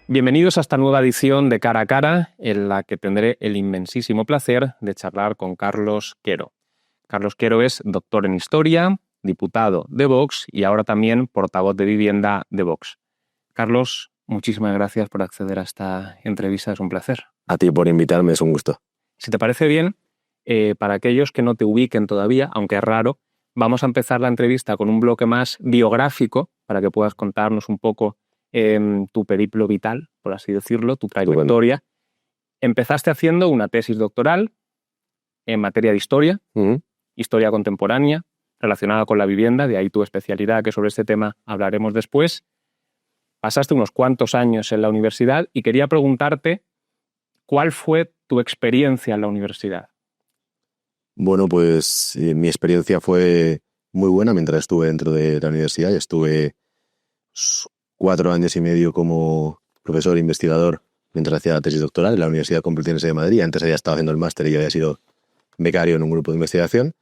Bienvenidos a esta nueva edición de Cara a Cara, en la que tendré el inmensísimo placer de charlar con Carlos Quero. Carlos Quero es doctor en Historia, diputado de Vox y ahora también portavoz de Vivienda de Vox. Carlos, muchísimas gracias por acceder a esta entrevista, es un placer. A ti por invitarme, es un gusto. Si te parece bien, para aquellos que no te ubiquen todavía, aunque es raro, vamos a empezar la entrevista con un bloque más biográfico para que puedas contarnos un poco tu periplo vital, por así decirlo, tu trayectoria. Bueno. Empezaste haciendo una tesis doctoral en materia de historia, historia contemporánea, relacionada con la vivienda, de ahí tu especialidad, que sobre este tema hablaremos después. Pasaste unos cuantos años en la universidad y quería preguntarte cuál fue tu experiencia en la universidad. Bueno, pues mi experiencia fue muy buena mientras estuve dentro de la universidad. Estuve 4 años y medio como profesor investigador mientras hacía la tesis doctoral en la Universidad Complutense de Madrid. Antes había estado haciendo el máster y había sido becario en un grupo de investigación.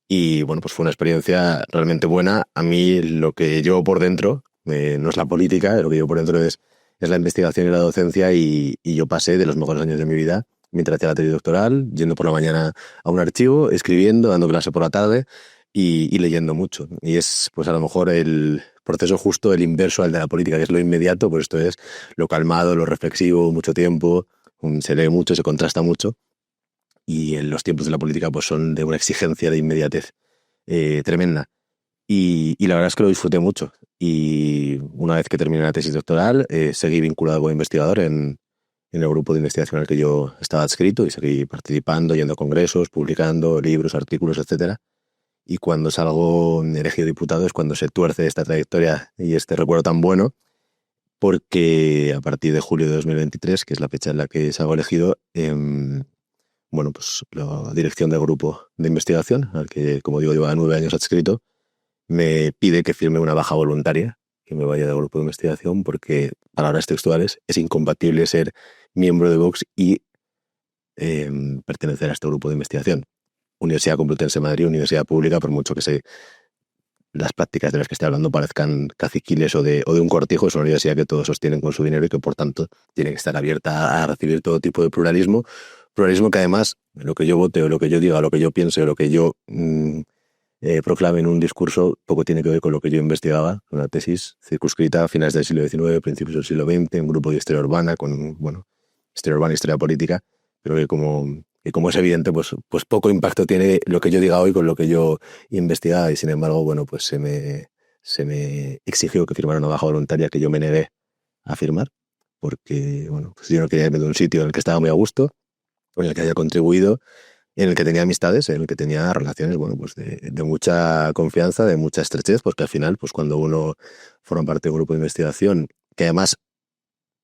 Y bueno, pues fue una experiencia realmente buena. A mí lo que llevo por dentro no es la política, lo que llevo por dentro es la investigación y la docencia, y yo pasé de los mejores años de mi vida mientras hacía la tesis doctoral, yendo por la mañana a un archivo, escribiendo, dando clase por la tarde y leyendo mucho. Y es pues a lo mejor el proceso justo el inverso al de la política, que es lo inmediato, pues esto es lo calmado, lo reflexivo, mucho tiempo, se lee mucho, se contrasta mucho. Y en los tiempos de la política pues son de una exigencia de inmediatez tremenda. Y la verdad es que lo disfruté mucho. Y una vez que terminé la tesis doctoral, seguí vinculado como investigador en el grupo de investigación al que yo estaba adscrito, y seguí participando, yendo a congresos, publicando libros, artículos, etc. Y cuando salgo elegido diputado es cuando se tuerce esta trayectoria y este recuerdo tan bueno, porque a partir de julio de 2023, que es la fecha en la que salgo elegido, bueno, pues la dirección del grupo de investigación, al que, como digo, lleva 9 años adscrito, me pide que firme una baja voluntaria, que me vaya del grupo de investigación, porque, palabras textuales, es incompatible ser miembro de Vox y pertenecer a este grupo de investigación. Universidad Complutense de Madrid, universidad pública, por mucho que las prácticas de las que estoy hablando parezcan caciquiles o de un cortijo, es una universidad que todos sostienen con su dinero y que, por tanto, tiene que estar abierta a recibir todo tipo de pluralismo. Pluralismo que, además, lo que yo vote o lo que yo diga, lo que yo piense o lo que yo proclame en un discurso, poco tiene que ver con lo que yo investigaba, una tesis circunscrita a finales del siglo XIX, principios del siglo XX, un grupo de historia urbana, con, bueno, historia urbana, historia política, pero que como es evidente, pues poco impacto tiene lo que yo diga hoy con lo que yo investigaba, y sin embargo, bueno, pues se me exigió que firmara una baja voluntaria que yo me negué a firmar, porque, bueno, pues yo no quería irme de un sitio en el que estaba muy a gusto, en el que haya contribuido, en el que tenía amistades, en el que tenía relaciones, bueno, pues de mucha confianza, de mucha estrechez, porque al final, pues cuando uno forma parte de un grupo de investigación, que además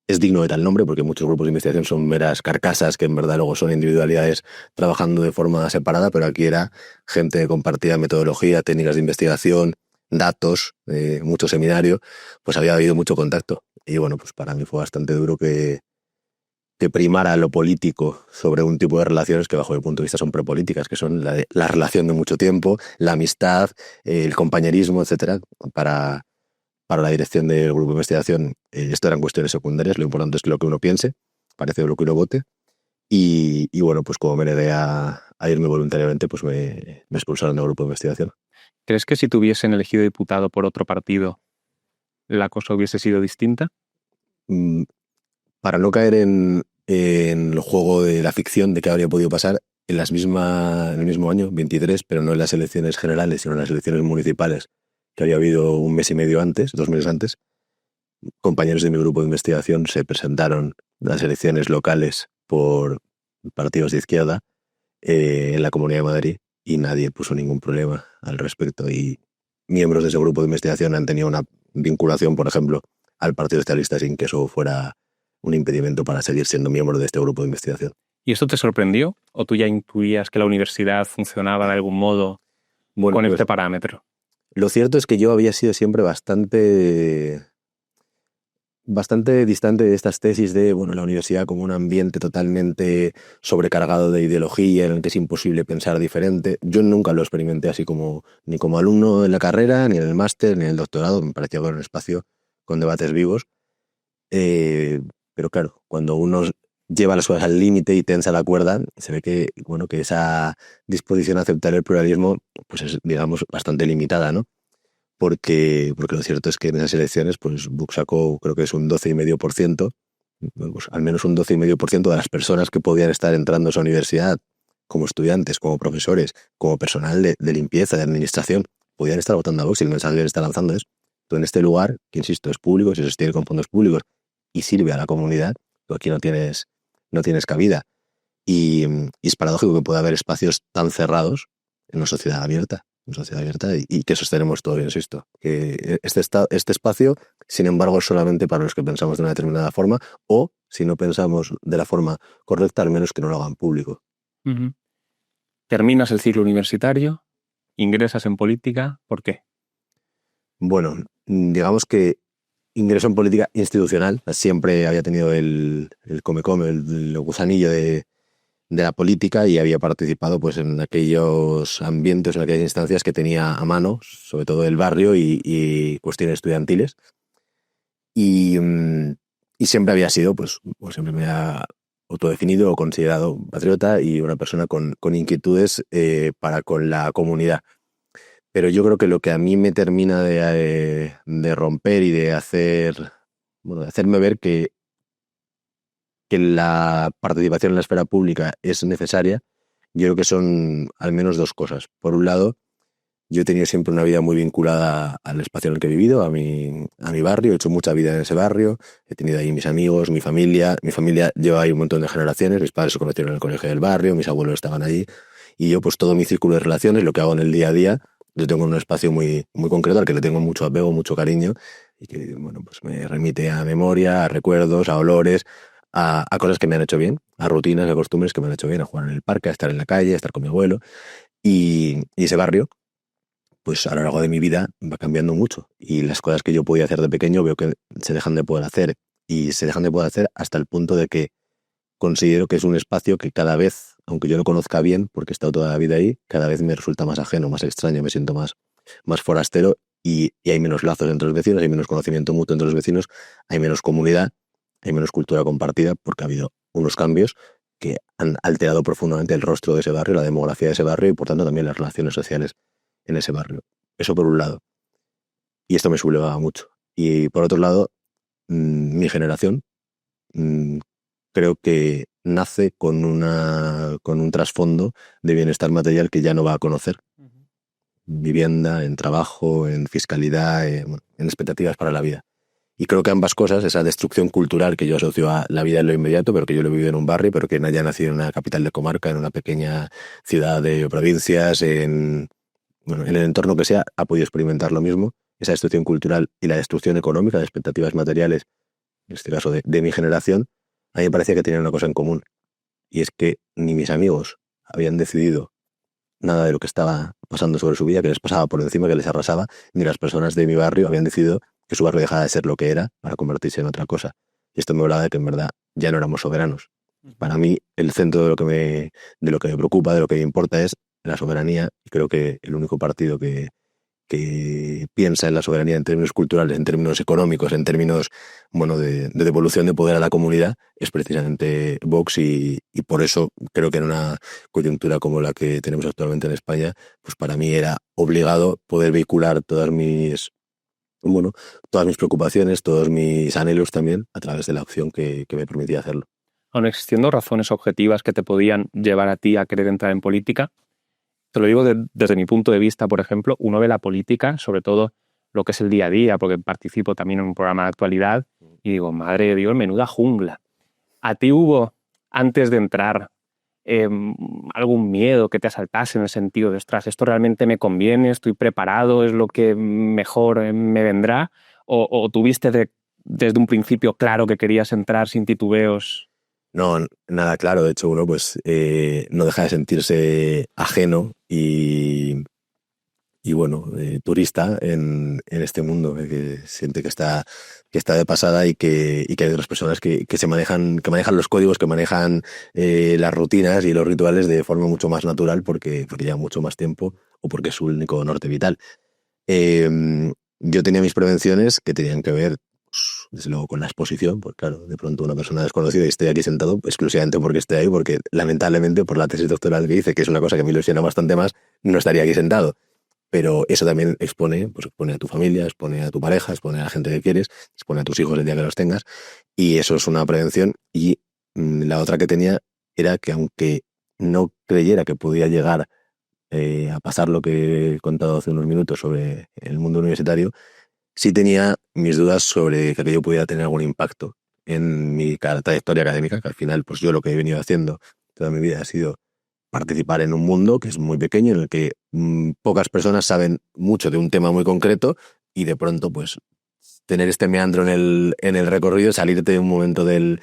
es digno de tal nombre, porque muchos grupos de investigación son meras carcasas que en verdad luego son individualidades trabajando de forma separada, pero aquí era gente que compartía metodología, técnicas de investigación, datos, mucho seminario, pues había habido mucho contacto. Y bueno, pues para mí fue bastante duro que primara lo político sobre un tipo de relaciones que, bajo mi punto de vista, son prepolíticas, que son la relación de mucho tiempo, la amistad, el compañerismo, etcétera. Para la dirección del grupo de investigación, esto eran cuestiones secundarias, lo importante es lo que uno piense, parece lo que uno vote, y bueno, pues como me negué a irme voluntariamente, pues me expulsaron del grupo de investigación. ¿Crees que si te hubiesen elegido diputado por otro partido, la cosa hubiese sido distinta? Para no caer en el juego de la ficción de qué habría podido pasar, en el mismo año, 23, pero no en las elecciones generales, sino en las elecciones municipales, que había habido 1 mes y medio antes, 2 meses antes, compañeros de mi grupo de investigación se presentaron en las elecciones locales por partidos de izquierda en la Comunidad de Madrid, y nadie puso ningún problema al respecto. Y miembros de ese grupo de investigación han tenido una vinculación, por ejemplo, al Partido Socialista, sin que eso fuera un impedimento para seguir siendo miembro de este grupo de investigación. ¿Y esto te sorprendió? ¿O tú ya intuías que la universidad funcionaba de algún modo con este parámetro? Lo cierto es que yo había sido siempre bastante distante de estas tesis de, bueno, la universidad como un ambiente totalmente sobrecargado de ideología en el que es imposible pensar diferente. Yo nunca lo experimenté así, ni como alumno en la carrera, ni en el máster, ni en el doctorado. Me parecía que era un espacio con debates vivos. pero claro, cuando uno lleva las cosas al límite y tensa la cuerda, se ve que, bueno, que esa disposición a aceptar el pluralismo pues es, digamos, bastante limitada, ¿no? Porque lo cierto es que en esas elecciones pues Vox sacó, creo que es un 12,5%, pues, al menos un 12,5% de las personas que podían estar entrando a esa universidad, como estudiantes, como profesores, como personal de limpieza, de administración, podían estar votando a Vox, y el mensaje que le está lanzando es: tú en este lugar, que insisto, es público, se sostiene con fondos públicos y sirve a la comunidad, tú aquí no tienes cabida. Y es paradójico que pueda haber espacios tan cerrados en una sociedad abierta y que sostenemos todo, insisto. Que este espacio, sin embargo, es solamente para los que pensamos de una determinada forma, o si no pensamos de la forma correcta, al menos que no lo hagan público. Uh-huh. Terminas el ciclo universitario, ingresas en política, ¿por qué? Bueno, digamos que ingreso en política institucional. Siempre había tenido el come-come, el gusanillo de la política, y había participado pues en aquellos ambientes, en aquellas instancias que tenía a mano, sobre todo el barrio y cuestiones estudiantiles. Y, y siempre había sido, pues siempre me ha autodefinido o considerado patriota y una persona con inquietudes para con la comunidad. Pero yo creo que lo que a mí me termina de romper y de hacerme ver que la participación en la esfera pública es necesaria, yo creo que son al menos dos cosas. Por un lado, yo he tenido siempre una vida muy vinculada al espacio en el que he vivido, a mi barrio, he hecho mucha vida en ese barrio, he tenido ahí mis amigos, mi familia lleva ahí un montón de generaciones, mis padres se conocieron en el colegio del barrio, mis abuelos estaban allí, y yo pues todo mi círculo de relaciones, lo que hago en el día a día, yo tengo un espacio muy, muy concreto al que le tengo mucho apego, mucho cariño, y que bueno, pues me remite a memoria, a recuerdos, a olores, a cosas que me han hecho bien, a rutinas, a costumbres que me han hecho bien, a jugar en el parque, a estar en la calle, a estar con mi abuelo. Y ese barrio, pues a lo largo de mi vida va cambiando mucho. Y las cosas que yo podía hacer de pequeño veo que se dejan de poder hacer. Y se dejan de poder hacer hasta el punto de que considero que es un espacio que cada vez, aunque yo lo conozca bien, porque he estado toda la vida ahí, cada vez me resulta más ajeno, más extraño, me siento más forastero, y hay menos lazos entre los vecinos, hay menos conocimiento mutuo entre los vecinos, hay menos comunidad, hay menos cultura compartida, porque ha habido unos cambios que han alterado profundamente el rostro de ese barrio, la demografía de ese barrio y por tanto también las relaciones sociales en ese barrio. Eso por un lado. Y esto me sublevaba mucho. Y por otro lado, mi generación creo que nace con un trasfondo de bienestar material que ya no va a conocer. Vivienda, en trabajo, en fiscalidad, en expectativas para la vida. Y creo que ambas cosas, esa destrucción cultural que yo asocio a la vida en lo inmediato, pero que yo lo he vivido en un barrio, pero que haya nacido en una capital de comarca, en una pequeña ciudad de provincias, en el entorno que sea, ha podido experimentar lo mismo. Esa destrucción cultural y la destrucción económica de expectativas materiales, en este caso de mi generación, a mí me parecía que tenían una cosa en común. Y es que ni mis amigos habían decidido nada de lo que estaba pasando sobre su vida, que les pasaba por encima, que les arrasaba, ni las personas de mi barrio habían decidido que su barrio dejara de ser lo que era para convertirse en otra cosa. Y esto me hablaba de que en verdad ya no éramos soberanos. Para mí, el centro de lo que me preocupa, de lo que me importa, es la soberanía, y creo que el único partido que piensa en la soberanía en términos culturales, en términos económicos, en términos de devolución de poder a la comunidad, es precisamente Vox, y por eso creo que en una coyuntura como la que tenemos actualmente en España, pues para mí era obligado poder vehicular todas mis preocupaciones, todos mis anhelos también, a través de la opción que me permitía hacerlo. Aun existiendo razones objetivas que te podían llevar a ti a querer entrar en política, te lo digo desde mi punto de vista, por ejemplo, uno ve la política, sobre todo lo que es el día a día, porque participo también en un programa de actualidad, y digo, madre de Dios, menuda jungla. ¿A ti hubo, antes de entrar, algún miedo que te asaltase en el sentido de, ostras, esto realmente me conviene, estoy preparado, es lo que mejor me vendrá? ¿O tuviste desde un principio claro que querías entrar sin titubeos? No, nada claro. De hecho, uno pues no deja de sentirse ajeno y turista en este mundo, que siente que está de pasada, y que hay otras personas que manejan los códigos, que manejan las rutinas y los rituales de forma mucho más natural, porque llevan mucho más tiempo o porque es su único norte vital. Yo tenía mis prevenciones que tenían que ver desde luego con la exposición, pues claro, de pronto una persona desconocida y estoy aquí sentado exclusivamente porque estoy ahí, porque lamentablemente por la tesis doctoral que hice, que es una cosa que me ilusiona bastante más, no estaría aquí sentado. Pero eso también expone, pues expone a tu familia, expone a tu pareja, expone a la gente que quieres, expone a tus hijos el día que los tengas, y eso es una prevención. Y la otra que tenía era que aunque no creyera que podía llegar a pasar lo que he contado hace unos minutos sobre el mundo universitario, sí tenía mis dudas sobre que aquello pudiera tener algún impacto en mi trayectoria académica, que al final, pues yo lo que he venido haciendo toda mi vida ha sido participar en un mundo que es muy pequeño, en el que pocas personas saben mucho de un tema muy concreto y de pronto, pues, tener este meandro en el recorrido, salirte de un momento del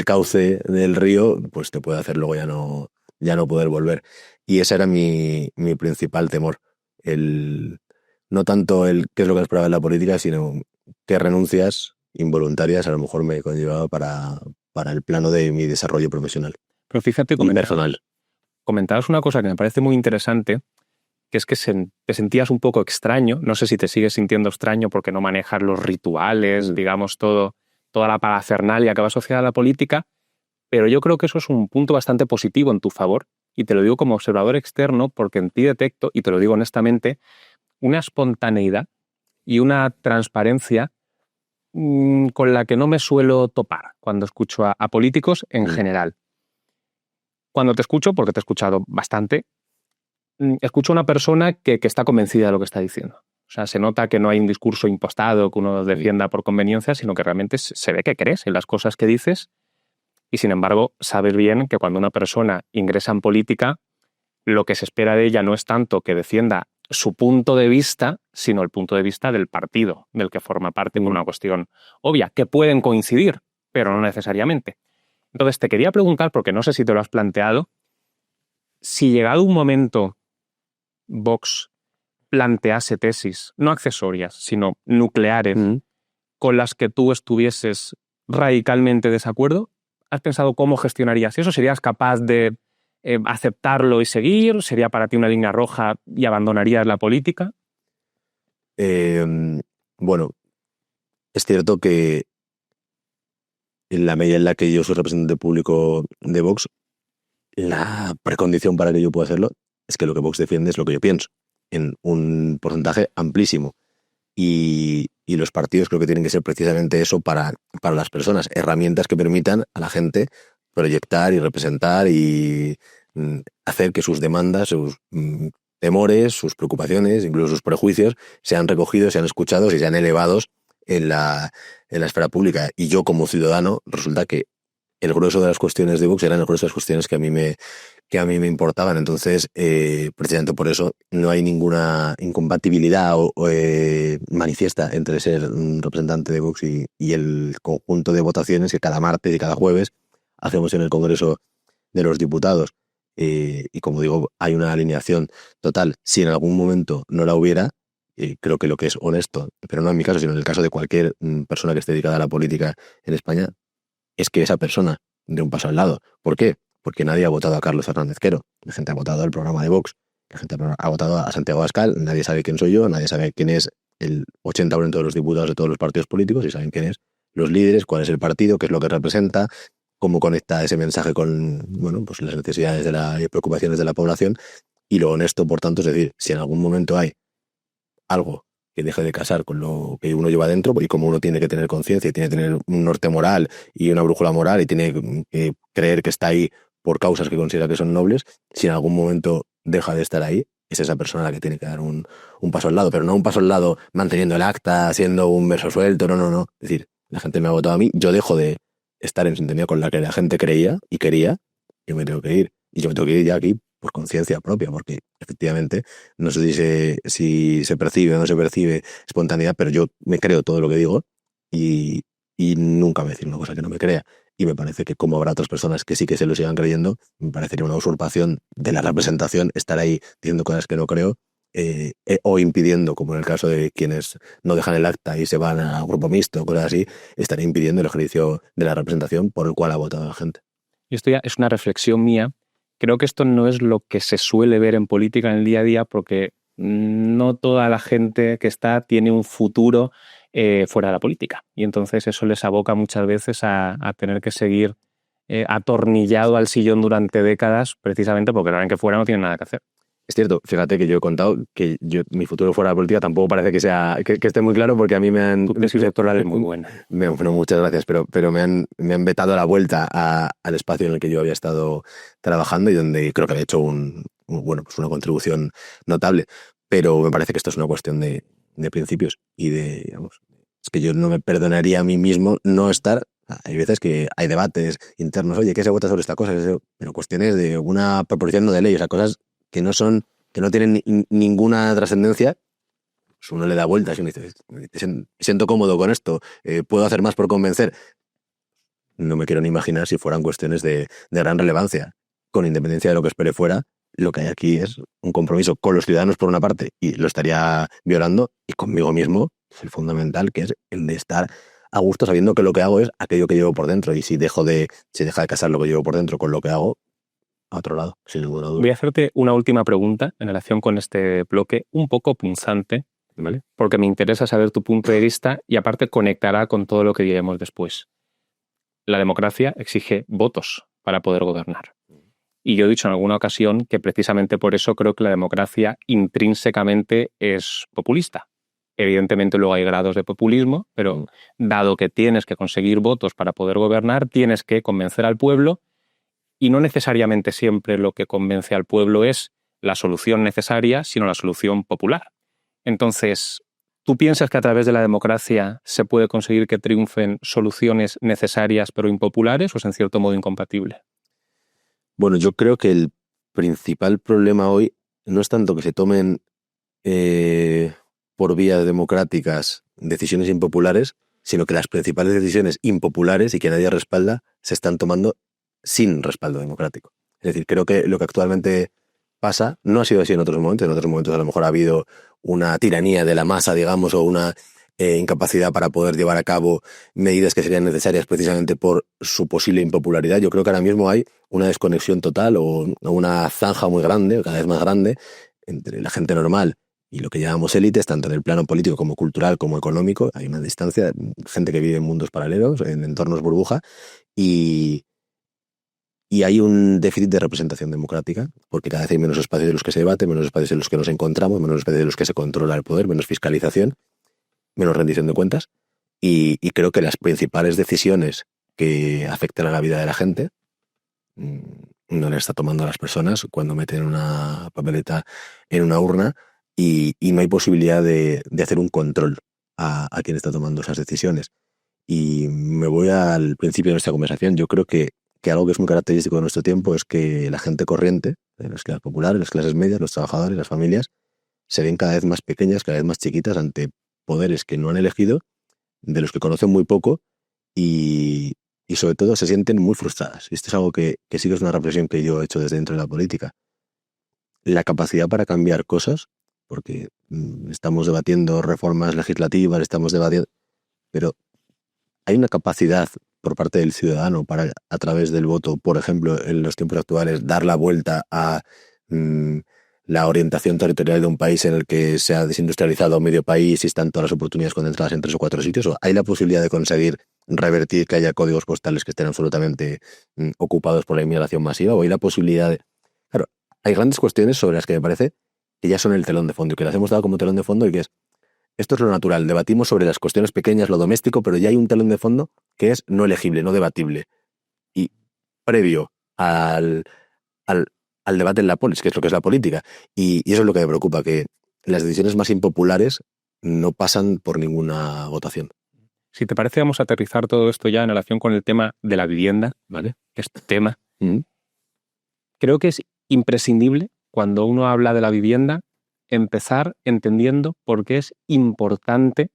cauce del río, pues te puede hacer luego ya no poder volver. Y ese era mi principal temor. No tanto el qué es lo que esperaba en la política, sino qué renuncias involuntarias a lo mejor me conllevaba para el plano de mi desarrollo profesional Pero fíjate, y personal. comentabas una cosa que me parece muy interesante, que es que te sentías un poco extraño. No sé si te sigues sintiendo extraño porque no manejas los rituales, digamos, toda la parafernalia que va asociada a la política, pero yo creo que eso es un punto bastante positivo en tu favor, y te lo digo como observador externo porque en ti detecto, y te lo digo honestamente, una espontaneidad y una transparencia con la que no me suelo topar cuando escucho a políticos en general. Cuando te escucho, porque te he escuchado bastante, escucho a una persona que está convencida de lo que está diciendo. O sea, se nota que no hay un discurso impostado que uno defienda por conveniencia, sino que realmente se ve que crees en las cosas que dices, y sin embargo sabes bien que cuando una persona ingresa en política, lo que se espera de ella no es tanto que defienda su punto de vista, sino el punto de vista del partido del que forma parte, por una cuestión obvia, que pueden coincidir, pero no necesariamente. Entonces te quería preguntar, porque no sé si te lo has planteado, si llegado un momento Vox plantease tesis, no accesorias, sino nucleares, con las que tú estuvieses radicalmente desacuerdo, ¿has pensado cómo gestionarías eso? ¿Serías capaz de aceptarlo y seguir? ¿Sería para ti una línea roja y abandonarías la política? Bueno, es cierto que en la medida en la que yo soy representante público de Vox, la precondición para que yo pueda hacerlo es que lo que Vox defiende es lo que yo pienso, en un porcentaje amplísimo. Y los partidos creo que tienen que ser precisamente eso para las personas, herramientas que permitan a la gente proyectar y representar y hacer que sus demandas, sus temores, sus preocupaciones, incluso sus prejuicios, sean recogidos, sean escuchados y sean elevados en la esfera pública. Y yo como ciudadano, resulta que el grueso de las cuestiones de Vox eran el grueso de las cuestiones que a mí me importaban. Entonces, precisamente por eso no hay ninguna incompatibilidad manifiesta entre ser un representante de Vox y el conjunto de votaciones que cada martes y cada jueves hacemos en el Congreso de los Diputados. Y como digo, hay una alineación total. Si en algún momento no la hubiera, creo que lo que es honesto, pero no en mi caso, sino en el caso de cualquier persona que esté dedicada a la política en España, es que esa persona dé un paso al lado. ¿Por qué? Porque nadie ha votado a Carlos Fernández Quero. La gente ha votado al programa de Vox. La gente ha votado a Santiago Abascal. Nadie sabe quién soy yo. Nadie sabe quién es el 80% de los diputados de todos los partidos políticos y saben quién es los líderes, cuál es el partido, qué es lo que representa, cómo conecta ese mensaje con pues las necesidades y preocupaciones de la población. Y lo honesto, por tanto, es decir, si en algún momento hay algo que deje de casar con lo que uno lleva dentro, y como uno tiene que tener conciencia y tiene que tener un norte moral y una brújula moral y tiene que creer que está ahí por causas que considera que son nobles, si en algún momento deja de estar ahí, es esa persona la que tiene que dar un paso al lado, pero no un paso al lado manteniendo el acta, haciendo un verso suelto, no. Es decir, la gente me ha votado a mí, yo dejo de estar en sintonía con la que la gente creía y quería, yo me tengo que ir. Y yo me tengo que ir ya aquí por conciencia propia, porque efectivamente no se dice si se percibe o no se percibe espontaneidad, pero yo me creo todo lo que digo y nunca voy a decir una cosa que no me crea. Y me parece que como habrá otras personas que sí que se lo sigan creyendo, me parecería una usurpación de la representación estar ahí diciendo cosas que no creo, o impidiendo, como en el caso de quienes no dejan el acta y se van a grupo mixto, cosas así, estaría impidiendo el ejercicio de la representación por el cual ha votado la gente. Y esto ya es una reflexión mía. Creo que esto no es lo que se suele ver en política en el día a día, porque no toda la gente que está tiene un futuro fuera de la política. Y entonces eso les aboca muchas veces a tener que seguir atornillado al sillón durante décadas, precisamente porque saben que fuera no tienen nada que hacer. Es cierto, fíjate que yo he contado que mi futuro fuera de la política tampoco parece que sea que esté muy claro, porque a mí me han... Tu tesis doctoral es muy buena. Bueno, muchas gracias, pero me han vetado la vuelta al espacio en el que yo había estado trabajando y donde creo que había hecho pues una contribución notable. Pero me parece que esto es una cuestión de principios y digamos, es que yo no me perdonaría a mí mismo no estar. Hay veces que hay debates internos, oye, ¿qué se vota sobre esta cosa? Pero cuestiones de una proposición no de ley, o sea, cosas que no tienen ninguna trascendencia, pues uno le da vueltas y uno dice, me siento cómodo con esto, puedo hacer más por convencer. No me quiero ni imaginar si fueran cuestiones de gran relevancia. Con independencia de lo que espere fuera, lo que hay aquí es un compromiso con los ciudadanos por una parte, y lo estaría violando, y conmigo mismo, es el fundamental, que es el de estar a gusto sabiendo que lo que hago es aquello que llevo por dentro, y si deja de casar lo que llevo por dentro con lo que hago, a otro lado, sin ninguna duda. Voy a hacerte una última pregunta en relación con este bloque, un poco punzante, ¿Vale? porque me interesa saber tu punto de vista y aparte conectará con todo lo que diremos después. La democracia exige votos para poder gobernar. Y yo he dicho en alguna ocasión que precisamente por eso creo que la democracia intrínsecamente es populista. Evidentemente luego hay grados de populismo, pero dado que tienes que conseguir votos para poder gobernar, tienes que convencer al pueblo. Y no necesariamente siempre lo que convence al pueblo es la solución necesaria, sino la solución popular. Entonces, ¿tú piensas que a través de la democracia se puede conseguir que triunfen soluciones necesarias pero impopulares o es en cierto modo incompatible? Bueno, yo creo que el principal problema hoy no es tanto que se tomen por vías democráticas decisiones impopulares, sino que las principales decisiones impopulares y que nadie respalda se están tomando sin respaldo democrático. Es decir, creo que lo que actualmente pasa no ha sido así en otros momentos. En otros momentos a lo mejor ha habido una tiranía de la masa, digamos, o una incapacidad para poder llevar a cabo medidas que serían necesarias precisamente por su posible impopularidad. Yo creo que ahora mismo hay una desconexión total o una zanja muy grande, o cada vez más grande, entre la gente normal y lo que llamamos élites, tanto en el plano político como cultural como económico. Hay una distancia, gente que vive en mundos paralelos, en entornos burbuja, y hay un déficit de representación democrática, porque cada vez hay menos espacios en los que se debate, menos espacios en los que nos encontramos, menos espacios en los que se controla el poder, menos fiscalización, menos rendición de cuentas, y creo que las principales decisiones que afectan a la vida de la gente no las está tomando a las personas cuando meten una papeleta en una urna, y no hay posibilidad de hacer un control a quien está tomando esas decisiones. Y me voy al principio de nuestra conversación. Yo creo que algo que es muy característico de nuestro tiempo es que la gente corriente, las clases populares, las clases medias, los trabajadores, las familias, se ven cada vez más pequeñas, cada vez más chiquitas ante poderes que no han elegido, de los que conocen muy poco, y sobre todo se sienten muy frustradas. Y esto es algo que sí que es una reflexión que yo he hecho desde dentro de la política. La capacidad para cambiar cosas, porque estamos debatiendo reformas legislativas, estamos debatiendo, pero hay una capacidad por parte del ciudadano para, a través del voto, por ejemplo, en los tiempos actuales, dar la vuelta a la orientación territorial de un país en el que se ha desindustrializado medio país y están todas las oportunidades concentradas en 3 o 4 sitios. ¿O hay la posibilidad de conseguir revertir que haya códigos postales que estén absolutamente ocupados por la inmigración masiva? ¿O hay la posibilidad de...? Claro, hay grandes cuestiones sobre las que me parece que ya son el telón de fondo y que las hemos dado como telón de fondo, y que es: esto es lo natural, debatimos sobre las cuestiones pequeñas, lo doméstico, pero ya hay un telón de fondo que es no elegible, no debatible. Y previo al debate en la polis, que es lo que es la política. Y eso es lo que me preocupa, que las decisiones más impopulares no pasan por ninguna votación. Si te parece, vamos a aterrizar todo esto ya en relación con el tema de la vivienda, ¿vale? Que es tu tema. Creo que es imprescindible, cuando uno habla de la vivienda, empezar entendiendo por qué es importante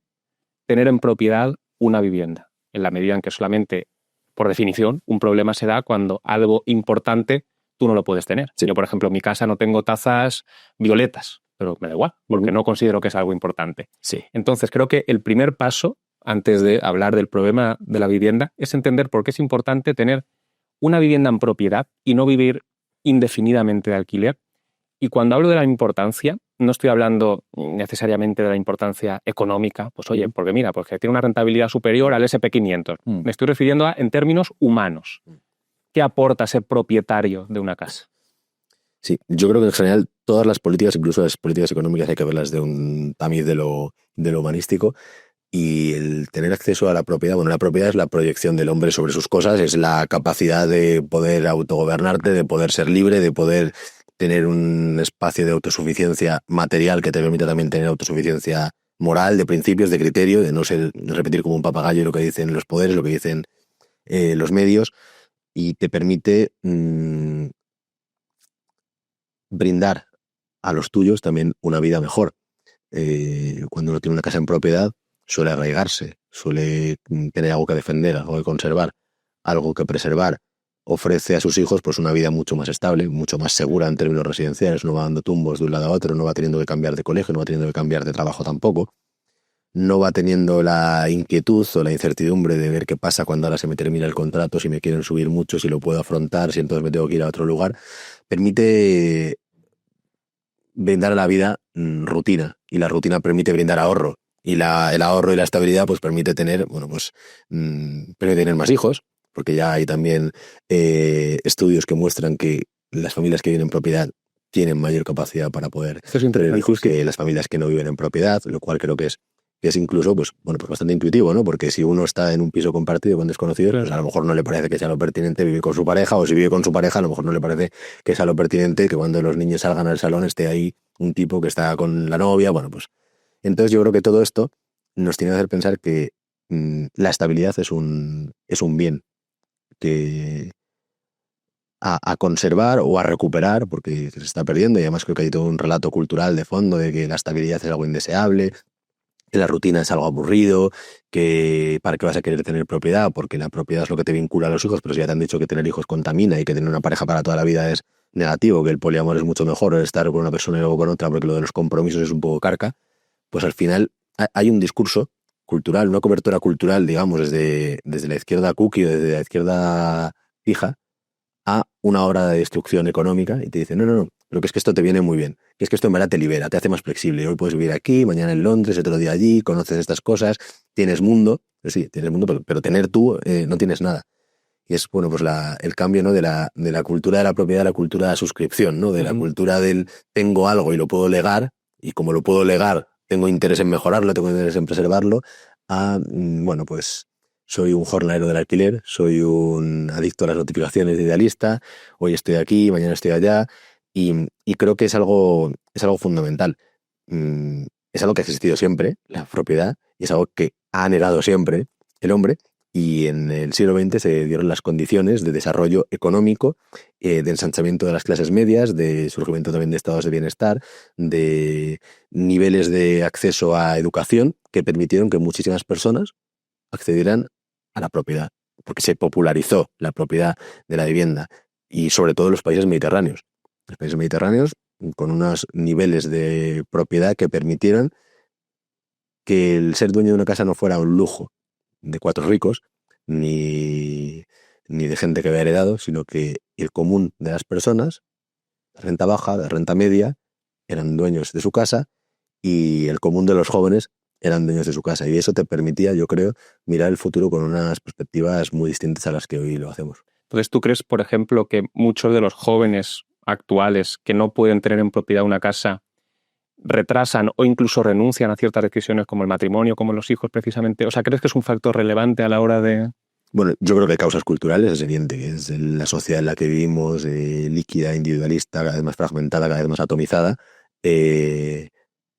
tener en propiedad una vivienda, en la medida en que solamente, por definición, un problema se da cuando algo importante tú no lo puedes tener. Sí. Yo, por ejemplo, en mi casa no tengo tazas violetas, pero me da igual, porque no considero que es algo importante. Sí. Entonces, creo que el primer paso, antes de hablar del problema de la vivienda, es entender por qué es importante tener una vivienda en propiedad y no vivir indefinidamente de alquiler. Y cuando hablo de la importancia, no estoy hablando necesariamente de la importancia económica, pues oye, porque mira, porque tiene una rentabilidad superior al SP500. Me estoy refiriendo en términos humanos. ¿Qué aporta ser propietario de una casa? Sí, yo creo que en general todas las políticas, incluso las políticas económicas, hay que verlas de un tamiz de lo humanístico. Y el tener acceso a la propiedad, bueno, la propiedad es la proyección del hombre sobre sus cosas, es la capacidad de poder autogobernarte, de poder ser libre, de poder tener un espacio de autosuficiencia material que te permita también tener autosuficiencia moral, de principios, de criterio, de no ser, de repetir como un papagayo lo que dicen los poderes, lo que dicen los medios, y te permite brindar a los tuyos también una vida mejor. Cuando uno tiene una casa en propiedad, suele arraigarse, suele tener algo que defender, algo que conservar, algo que preservar. Ofrece a sus hijos pues una vida mucho más estable, mucho más segura en términos residenciales, no va dando tumbos de un lado a otro, no va teniendo que cambiar de colegio, no va teniendo que cambiar de trabajo tampoco, no va teniendo la inquietud o la incertidumbre de ver qué pasa cuando ahora se me termina el contrato, si me quieren subir mucho, si lo puedo afrontar, si entonces me tengo que ir a otro lugar. Permite brindar a la vida rutina, y la rutina permite brindar ahorro, y el ahorro y la estabilidad pues permite tener, bueno, pues permite tener más hijos, porque ya hay también estudios que muestran que las familias que viven en propiedad tienen mayor capacidad para poder tener hijos que las familias que no viven en propiedad, lo cual creo que es incluso pues bastante intuitivo, ¿no? Porque si uno está en un piso compartido con desconocidos, pues a lo mejor no le parece que sea lo pertinente vivir con su pareja, o si vive con su pareja, a lo mejor no le parece que sea lo pertinente que cuando los niños salgan al salón esté ahí un tipo que está con la novia. Bueno, pues entonces yo creo que todo esto nos tiene que hacer pensar que la estabilidad es un bien que a conservar o a recuperar, porque se está perdiendo, y además creo que hay todo un relato cultural de fondo de que la estabilidad es algo indeseable, que la rutina es algo aburrido, que para qué vas a querer tener propiedad, porque la propiedad es lo que te vincula a los hijos, pero si ya te han dicho que tener hijos contamina y que tener una pareja para toda la vida es negativo, que el poliamor es mucho mejor, el estar con una persona y luego con otra, porque lo de los compromisos es un poco carca, pues al final hay un discurso cultural, una cobertura cultural, digamos, desde la izquierda cookie o desde la izquierda fija, a una hora de destrucción económica, y te dicen, no, pero que es que esto te viene muy bien, que es que esto en verdad te libera, te hace más flexible. Hoy puedes vivir aquí, mañana en Londres, otro día allí, conoces estas cosas, tienes mundo. Sí, tienes mundo, pero tener tú no tienes nada. Y es, bueno, pues el cambio, ¿no? de la cultura de la propiedad a la cultura de la suscripción, ¿no? De la cultura del tengo algo y lo puedo legar, y como lo puedo legar, tengo interés en mejorarlo, tengo interés en preservarlo, a, bueno, pues soy un jornalero del alquiler, soy un adicto a las notificaciones de idealista, hoy estoy aquí, mañana estoy allá, y creo que es algo fundamental. Es algo que ha existido siempre, la propiedad, y es algo que ha anhelado siempre el hombre, y en el siglo XX se dieron las condiciones de desarrollo económico, de ensanchamiento de las clases medias, de surgimiento también de estados de bienestar, de niveles de acceso a educación que permitieron que muchísimas personas accedieran a la propiedad, porque se popularizó la propiedad de la vivienda, y sobre todo en los países mediterráneos. Los países mediterráneos con unos niveles de propiedad que permitieran que el ser dueño de una casa no fuera un lujo de cuatro ricos, ni de gente que había heredado, sino que el común de las personas, de renta baja, de renta media, eran dueños de su casa, y el común de los jóvenes eran dueños de su casa. Y eso te permitía, yo creo, mirar el futuro con unas perspectivas muy distintas a las que hoy lo hacemos. Entonces, ¿tú crees, por ejemplo, que muchos de los jóvenes actuales que no pueden tener en propiedad una casa retrasan o incluso renuncian a ciertas decisiones como el matrimonio, como los hijos precisamente? O sea, ¿crees que es un factor relevante a la hora de...? Bueno, yo creo que hay causas culturales, es evidente que es la sociedad en la que vivimos, líquida, individualista, cada vez más fragmentada, cada vez más atomizada,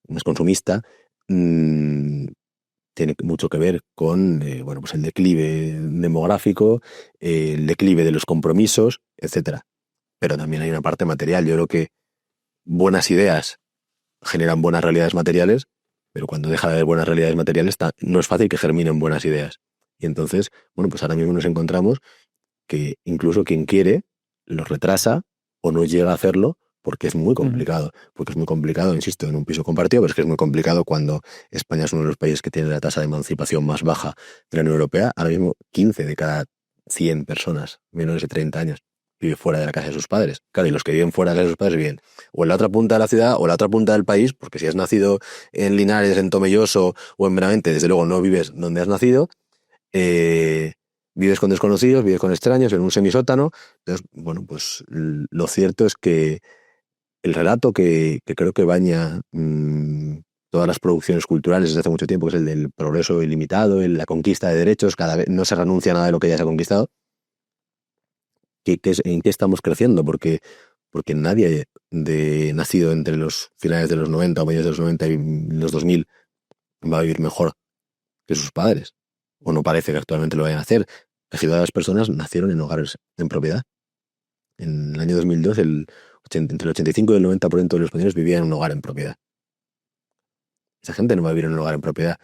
más consumista, tiene mucho que ver con bueno, pues el declive demográfico, el declive de los compromisos, etcétera. Pero también hay una parte material. Yo creo que buenas ideas generan buenas realidades materiales, pero cuando deja de haber buenas realidades materiales no es fácil que germinen buenas ideas. Y entonces, bueno, pues ahora mismo nos encontramos que incluso quien quiere los retrasa o no llega a hacerlo porque es muy complicado. Porque es muy complicado, insisto, en un piso compartido, pero es que es muy complicado cuando España es uno de los países que tiene la tasa de emancipación más baja de la Unión Europea. Ahora mismo 15 de cada 100 personas menores de 30 años vive fuera de la casa de sus padres. Claro, y los que viven fuera de la casa de sus padres viven o en la otra punta de la ciudad o en la otra punta del país, porque si has nacido en Linares, en Tomelloso o en Benavente, desde luego no vives donde has nacido, vives con desconocidos, vives con extraños, en un semisótano. Entonces, bueno, pues lo cierto es que el relato que creo que baña todas las producciones culturales desde hace mucho tiempo, que es el del progreso ilimitado, la conquista de derechos, cada vez no se renuncia a nada de lo que ya se ha conquistado. ¿En qué estamos creciendo? Porque nadie nacido entre los finales de los 90 o mediados de los 90 y los 2000 va a vivir mejor que sus padres. O no parece que actualmente lo vayan a hacer. Casi todas las personas nacieron en hogares en propiedad. En el año 2002, entre el 85 y el 90% de los españoles vivían en un hogar en propiedad. Esa gente no va a vivir en un hogar en propiedad.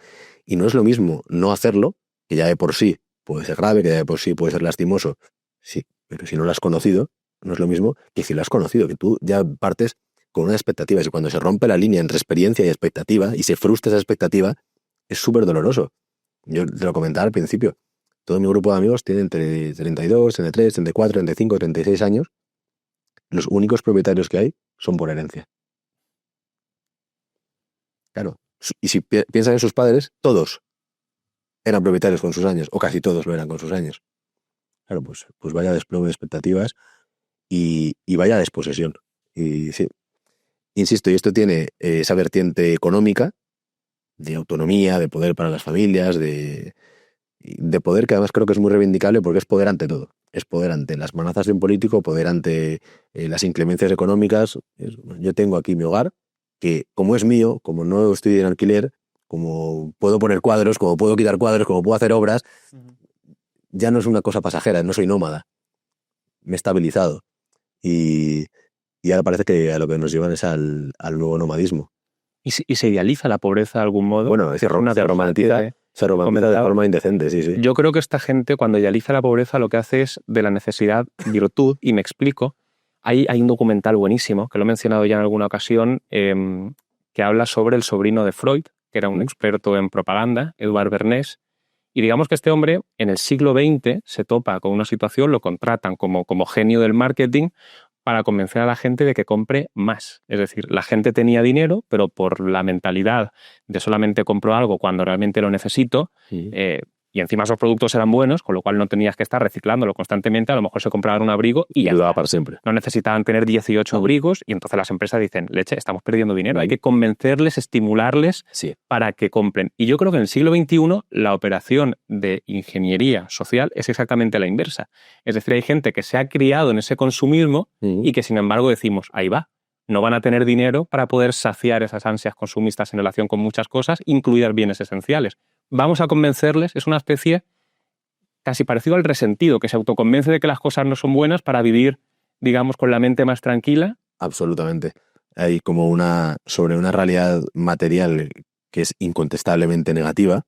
Y no es lo mismo no hacerlo, que ya de por sí puede ser grave, que ya de por sí puede ser lastimoso. Sí, pero si no lo has conocido, no es lo mismo que si lo has conocido, que tú ya partes con una expectativa. Y cuando se rompe la línea entre experiencia y expectativa, y se frustra esa expectativa, es súper doloroso. Yo te lo comentaba al principio. Todo mi grupo de amigos tiene entre 32, 33, 34, 35, 36 años. Los únicos propietarios que hay son por herencia. Claro. Y si piensan en sus padres, todos eran propietarios con sus años, o casi todos lo eran con sus años. Claro, pues vaya desplome de expectativas y vaya desposesión. Y sí, insisto, y esto tiene esa vertiente económica, de autonomía, de poder para las familias, de poder que además creo que es muy reivindicable porque es poder ante todo. Es poder ante las amenazas de un político, poder ante las inclemencias económicas. Yo tengo aquí mi hogar, que como es mío, como no estoy en alquiler, como puedo poner cuadros, como puedo quitar cuadros, como puedo hacer obras, ya no es una cosa pasajera, no soy nómada. Me he estabilizado. Y ahora parece que a lo que nos llevan es al nuevo nomadismo. ¿Y se idealiza la pobreza de algún modo? Bueno, se romantiza de forma indecente, sí. Yo creo que esta gente, cuando idealiza la pobreza, lo que hace es de la necesidad virtud, y me explico. Hay un documental buenísimo, que lo he mencionado ya en alguna ocasión, que habla sobre el sobrino de Freud, que era un experto en propaganda, Edouard Bernays, y digamos que este hombre en el siglo XX se topa con una situación, lo contratan como genio del marketing para convencer a la gente de que compre más. Es decir, la gente tenía dinero, pero por la mentalidad de solamente compro algo cuando realmente lo necesito, y encima esos productos eran buenos, con lo cual no tenías que estar reciclándolo constantemente, a lo mejor se compraban un abrigo y ya duraba para siempre. No necesitaban tener 18 abrigos, y entonces las empresas dicen, leche, estamos perdiendo dinero, hay que convencerles, estimularles para que compren. Y yo creo que en el siglo XXI la operación de ingeniería social es exactamente la inversa. Es decir, hay gente que se ha criado en ese consumismo y que sin embargo decimos, ahí va, no van a tener dinero para poder saciar esas ansias consumistas en relación con muchas cosas, incluidas bienes esenciales. Vamos a convencerles, es una especie casi parecido al resentido, que se autoconvence de que las cosas no son buenas para vivir, digamos, con la mente más tranquila. Absolutamente. Hay como sobre una realidad material que es incontestablemente negativa,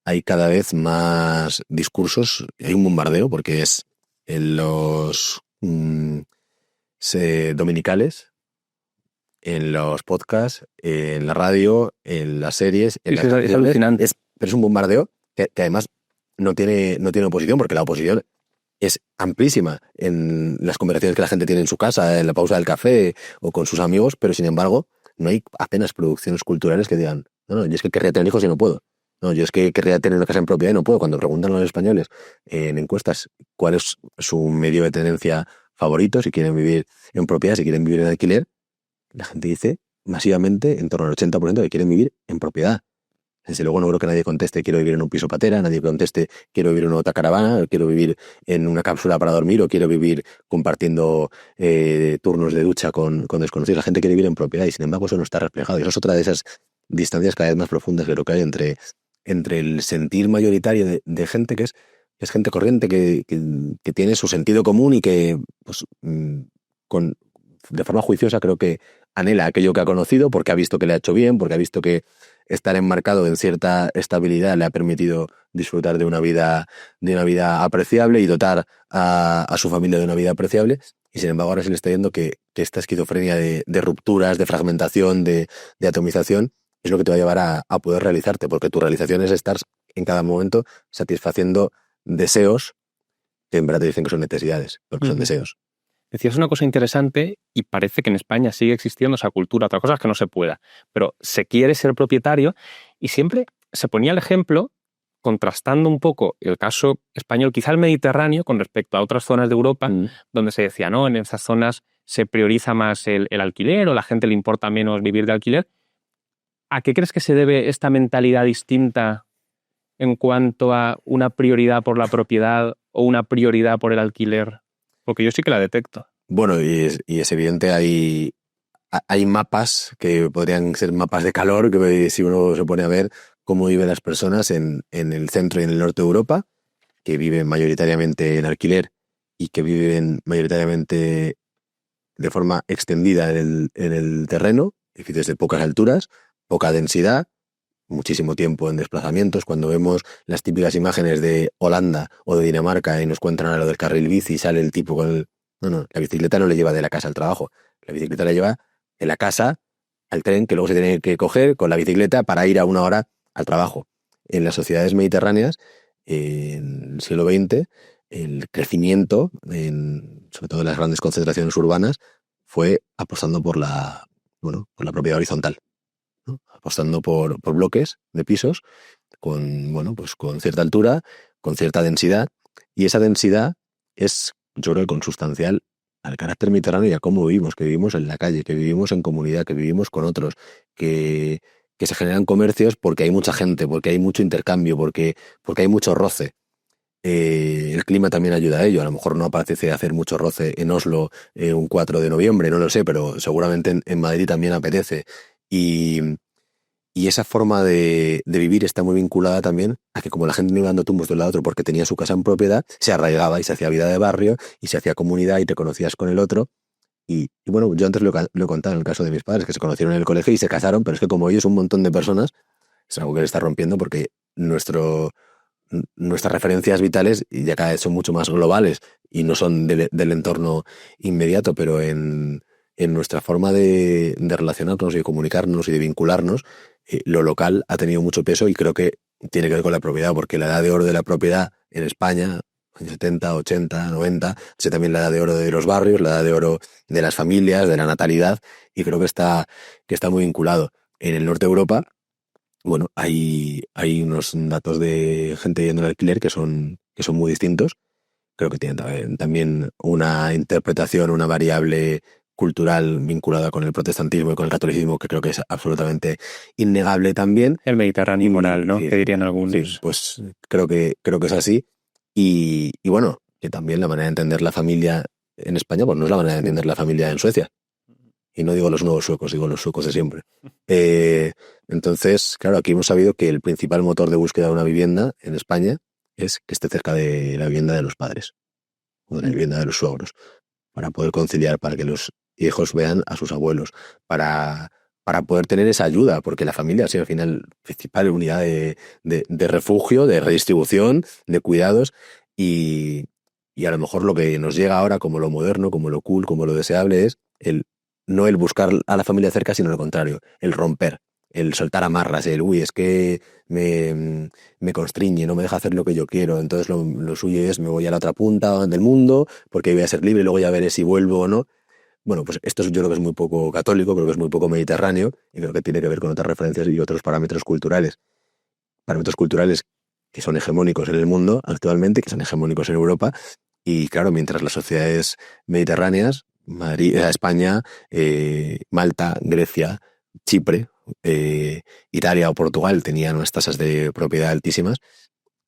hay cada vez más discursos, hay un bombardeo, porque es en los dominicales, en los podcasts, en la radio, en las series. Es alucinante. Pero es un bombardeo que además no tiene oposición, porque la oposición es amplísima en las conversaciones que la gente tiene en su casa, en la pausa del café o con sus amigos, pero sin embargo no hay apenas producciones culturales que digan, no, yo es que querría tener hijos y no puedo. No, yo es que querría tener una casa en propiedad y no puedo. Cuando preguntan a los españoles en encuestas cuál es su medio de tenencia favorito, si quieren vivir en propiedad, si quieren vivir en alquiler, la gente dice masivamente, en torno al 80%, que quieren vivir en propiedad. Desde luego no creo que nadie conteste quiero vivir en un piso patera, nadie conteste quiero vivir en una otacaravana, quiero vivir en una cápsula para dormir o quiero vivir compartiendo turnos de ducha con desconocidos. La gente quiere vivir en propiedad y sin embargo eso no está reflejado. Y eso es otra de esas distancias cada vez más profundas que lo que hay entre el sentir mayoritario de gente que es gente corriente, que tiene su sentido común y que pues, de forma juiciosa creo que anhela aquello que ha conocido porque ha visto que le ha hecho bien, porque ha visto que estar enmarcado en cierta estabilidad le ha permitido disfrutar de una vida apreciable y dotar a su familia de una vida apreciable. Y sin embargo ahora se le está viendo que esta esquizofrenia de rupturas, de fragmentación, de atomización es lo que te va a llevar a poder realizarte, porque tu realización es estar en cada momento satisfaciendo deseos que en verdad te dicen que son necesidades, porque son deseos. Decías una cosa interesante y parece que en España sigue existiendo esa cultura. Otra cosa es que no se pueda, pero se quiere ser propietario y siempre se ponía el ejemplo contrastando un poco el caso español, quizá el Mediterráneo, con respecto a otras zonas de Europa, donde se decía, no, en esas zonas se prioriza más el alquiler o la gente le importa menos vivir de alquiler. ¿A qué crees que se debe esta mentalidad distinta en cuanto a una prioridad por la propiedad o una prioridad por el alquiler? Porque yo sí que la detecto. Bueno, y es evidente, hay mapas que podrían ser mapas de calor, que si uno se pone a ver cómo viven las personas en el centro y en el norte de Europa, que viven mayoritariamente en alquiler y que viven mayoritariamente de forma extendida en el terreno, edificios de pocas alturas, poca densidad, muchísimo tiempo en desplazamientos. Cuando vemos las típicas imágenes de Holanda o de Dinamarca y nos cuentan a lo del carril bici, sale el tipo con el... No, la bicicleta no le lleva de la casa al trabajo, la bicicleta la lleva de la casa al tren, que luego se tiene que coger con la bicicleta para ir a 1 hora al trabajo. En las sociedades mediterráneas, en el siglo XX, el crecimiento, sobre todo en las grandes concentraciones urbanas, fue apostando por por la propiedad horizontal, ¿no? Apostando por bloques de pisos con cierta altura, con cierta densidad, y esa densidad es, yo creo, consustancial al carácter mediterráneo y a cómo vivimos, que vivimos en la calle, que vivimos en comunidad, que vivimos con otros, que se generan comercios porque hay mucha gente, porque hay mucho intercambio, porque hay mucho roce. El clima también ayuda a ello. A lo mejor no apetece hacer mucho roce en Oslo un 4 de noviembre, no lo sé, pero seguramente en Madrid también apetece. Y esa forma de vivir está muy vinculada también a que, como la gente no iba dando tumbos de un lado a otro porque tenía su casa en propiedad, se arraigaba y se hacía vida de barrio y se hacía comunidad y te conocías con el otro. Y bueno, yo antes lo he contado en el caso de mis padres, que se conocieron en el colegio y se casaron, pero es que como ellos, un montón de personas, es algo que le está rompiendo porque nuestras referencias vitales ya cada vez son mucho más globales y no son del entorno inmediato, pero en nuestra forma de relacionarnos y de comunicarnos y de vincularnos, lo local ha tenido mucho peso y creo que tiene que ver con la propiedad, porque la edad de oro de la propiedad en España, años 70, 80, 90, es también la edad de oro de los barrios, la edad de oro de las familias, de la natalidad, y creo que está muy vinculado. En el norte de Europa, bueno, hay unos datos de gente viviendo en alquiler que son muy distintos. Creo que tienen también una interpretación, una variable cultural vinculada con el protestantismo y con el catolicismo, que creo que es absolutamente innegable también. El Mediterráneo moral, ¿no? Que dirían algunos. Sí, pues creo que es así. Y bueno, que también la manera de entender la familia en España, pues no es la manera de entender la familia en Suecia. Y no digo los nuevos suecos, digo los suecos de siempre. Entonces, claro, aquí hemos sabido que el principal motor de búsqueda de una vivienda en España es que esté cerca de la vivienda de los padres o de la vivienda de los suegros, para poder conciliar, para que los hijos vean a sus abuelos, para poder tener esa ayuda, porque la familia ha sido al final principal unidad de refugio, de redistribución, de cuidados, y a lo mejor lo que nos llega ahora como lo moderno, como lo cool, como lo deseable es no el buscar a la familia cerca, sino lo contrario, el romper, el soltar amarras, es que me constriñe, no me deja hacer lo que yo quiero, entonces lo suyo es me voy a la otra punta del mundo porque voy a ser libre y luego ya veré si vuelvo o no. Bueno, pues esto yo creo que es muy poco católico, creo que es muy poco mediterráneo y creo que tiene que ver con otras referencias y otros parámetros culturales que son hegemónicos en el mundo actualmente, que son hegemónicos en Europa. Y claro, mientras las sociedades mediterráneas, Madrid, España, Malta, Grecia, Chipre, Italia o Portugal tenían unas tasas de propiedad altísimas,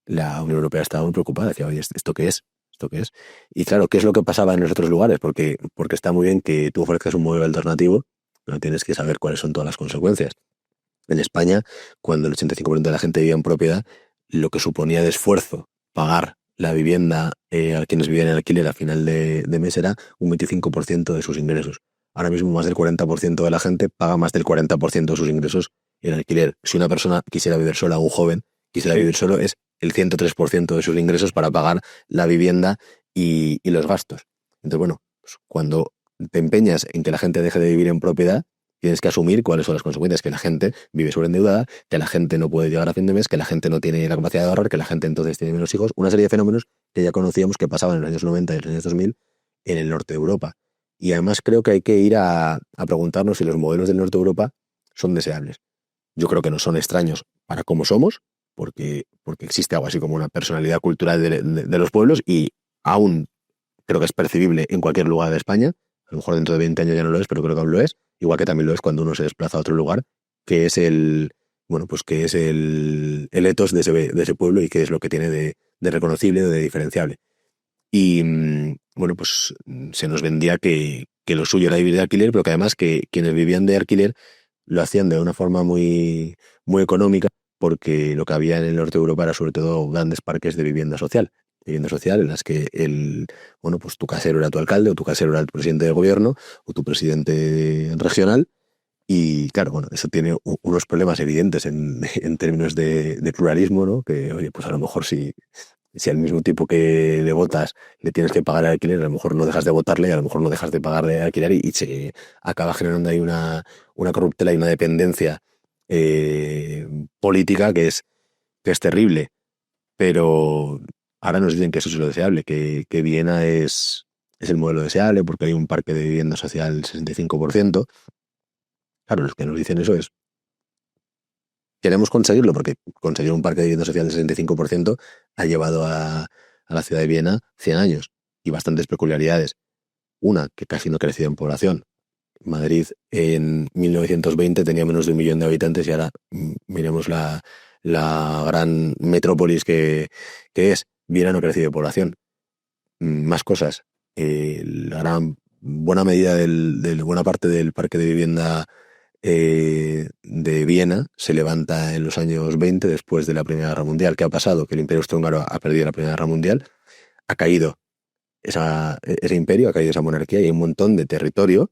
la Unión Europea estaba muy preocupada. Decía, oye, ¿esto qué es? ¿Esto qué es? Y claro, ¿qué es lo que pasaba en los otros lugares? Porque está muy bien que tú ofrezcas un modelo alternativo, pero tienes que saber cuáles son todas las consecuencias. En España, cuando el 85% de la gente vivía en propiedad, lo que suponía de esfuerzo pagar la vivienda a quienes vivían en alquiler a final de mes era un 25% de sus ingresos. Ahora mismo más del 40% de la gente paga más del 40% de sus ingresos en alquiler. Si una persona quisiera vivir sola, un joven quisiera vivir solo, es el 103% de sus ingresos para pagar la vivienda y los gastos. Entonces, bueno, pues cuando te empeñas en que la gente deje de vivir en propiedad, tienes que asumir cuáles son las consecuencias, que la gente vive sobreendeudada, que la gente no puede llegar a fin de mes, que la gente no tiene la capacidad de ahorrar, que la gente entonces tiene menos hijos, una serie de fenómenos que ya conocíamos que pasaban en los años 90 y en los años 2000 en el norte de Europa. Y además creo que hay que ir a preguntarnos si los modelos del norte de Europa son deseables. Yo creo que no son extraños para cómo somos, porque existe algo así como una personalidad cultural de los pueblos y aún creo que es percibible en cualquier lugar de España. A lo mejor dentro de 20 años ya no lo es, pero creo que aún lo es. Igual que también lo es cuando uno se desplaza a otro lugar, que es que es el ethos de ese pueblo y qué es lo que tiene de reconocible, de diferenciable. Y bueno, pues se nos vendía que lo suyo era vivir de alquiler, pero que además que quienes vivían de alquiler lo hacían de una forma muy, muy económica, porque lo que había en el norte de Europa era sobre todo grandes parques de vivienda social en las que pues tu casero era tu alcalde, o tu casero era el presidente del gobierno, o tu presidente regional. Y claro, bueno, eso tiene unos problemas evidentes en términos de pluralismo, ¿no? Que, oye, pues a lo mejor si al mismo tipo que le votas le tienes que pagar el alquiler, a lo mejor no dejas de votarle, y a lo mejor no dejas de pagarle el alquiler, y se acaba generando ahí una corruptela y una dependencia política que es terrible. Pero ahora nos dicen que eso es lo deseable, que Viena es el modelo deseable porque hay un parque de vivienda social del 65%. Claro, los que nos dicen eso queremos conseguirlo, porque conseguir un parque de vivienda social del 65% ha llevado a la ciudad de Viena 100 años y bastantes peculiaridades. Una, que casi no ha crecido en población. Madrid en 1920 tenía menos de 1 millón de habitantes y ahora miremos la gran metrópolis que es. Viena no ha crecido de población. Más cosas. La buena medida buena parte del parque de vivienda de Viena se levanta en los años 20 después de la Primera Guerra Mundial. ¿Qué ha pasado? Que el Imperio Austrohúngaro ha perdido la Primera Guerra Mundial, ha caído ese imperio, ha caído esa monarquía y hay un montón de territorio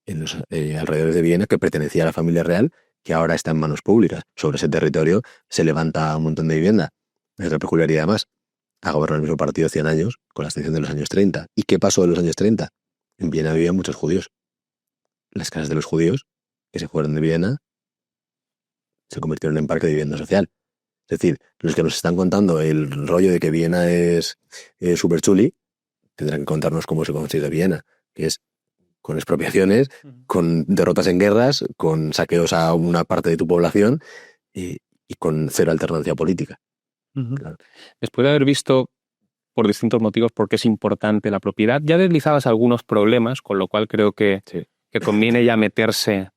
en los alrededores de Viena que pertenecía a la familia real, que ahora está en manos públicas. Sobre ese territorio se levanta un montón de vivienda. Es otra peculiaridad más. Ha gobernado el mismo partido 100 años, con la excepción de los años 30. ¿Y qué pasó en los años 30? En Viena vivían muchos judíos. Las casas de los judíos, que se fueron de Viena, se convirtieron en parque de vivienda social. Es decir, los que nos están contando el rollo de que Viena es súper chuli, tendrán que contarnos cómo se construyó Viena, que es con expropiaciones, con derrotas en guerras, con saqueos a una parte de tu población y con cero alternancia política. Claro. Después de haber visto por distintos motivos por qué es importante la propiedad, ya deslizabas algunos problemas, con lo cual creo que conviene ya meterse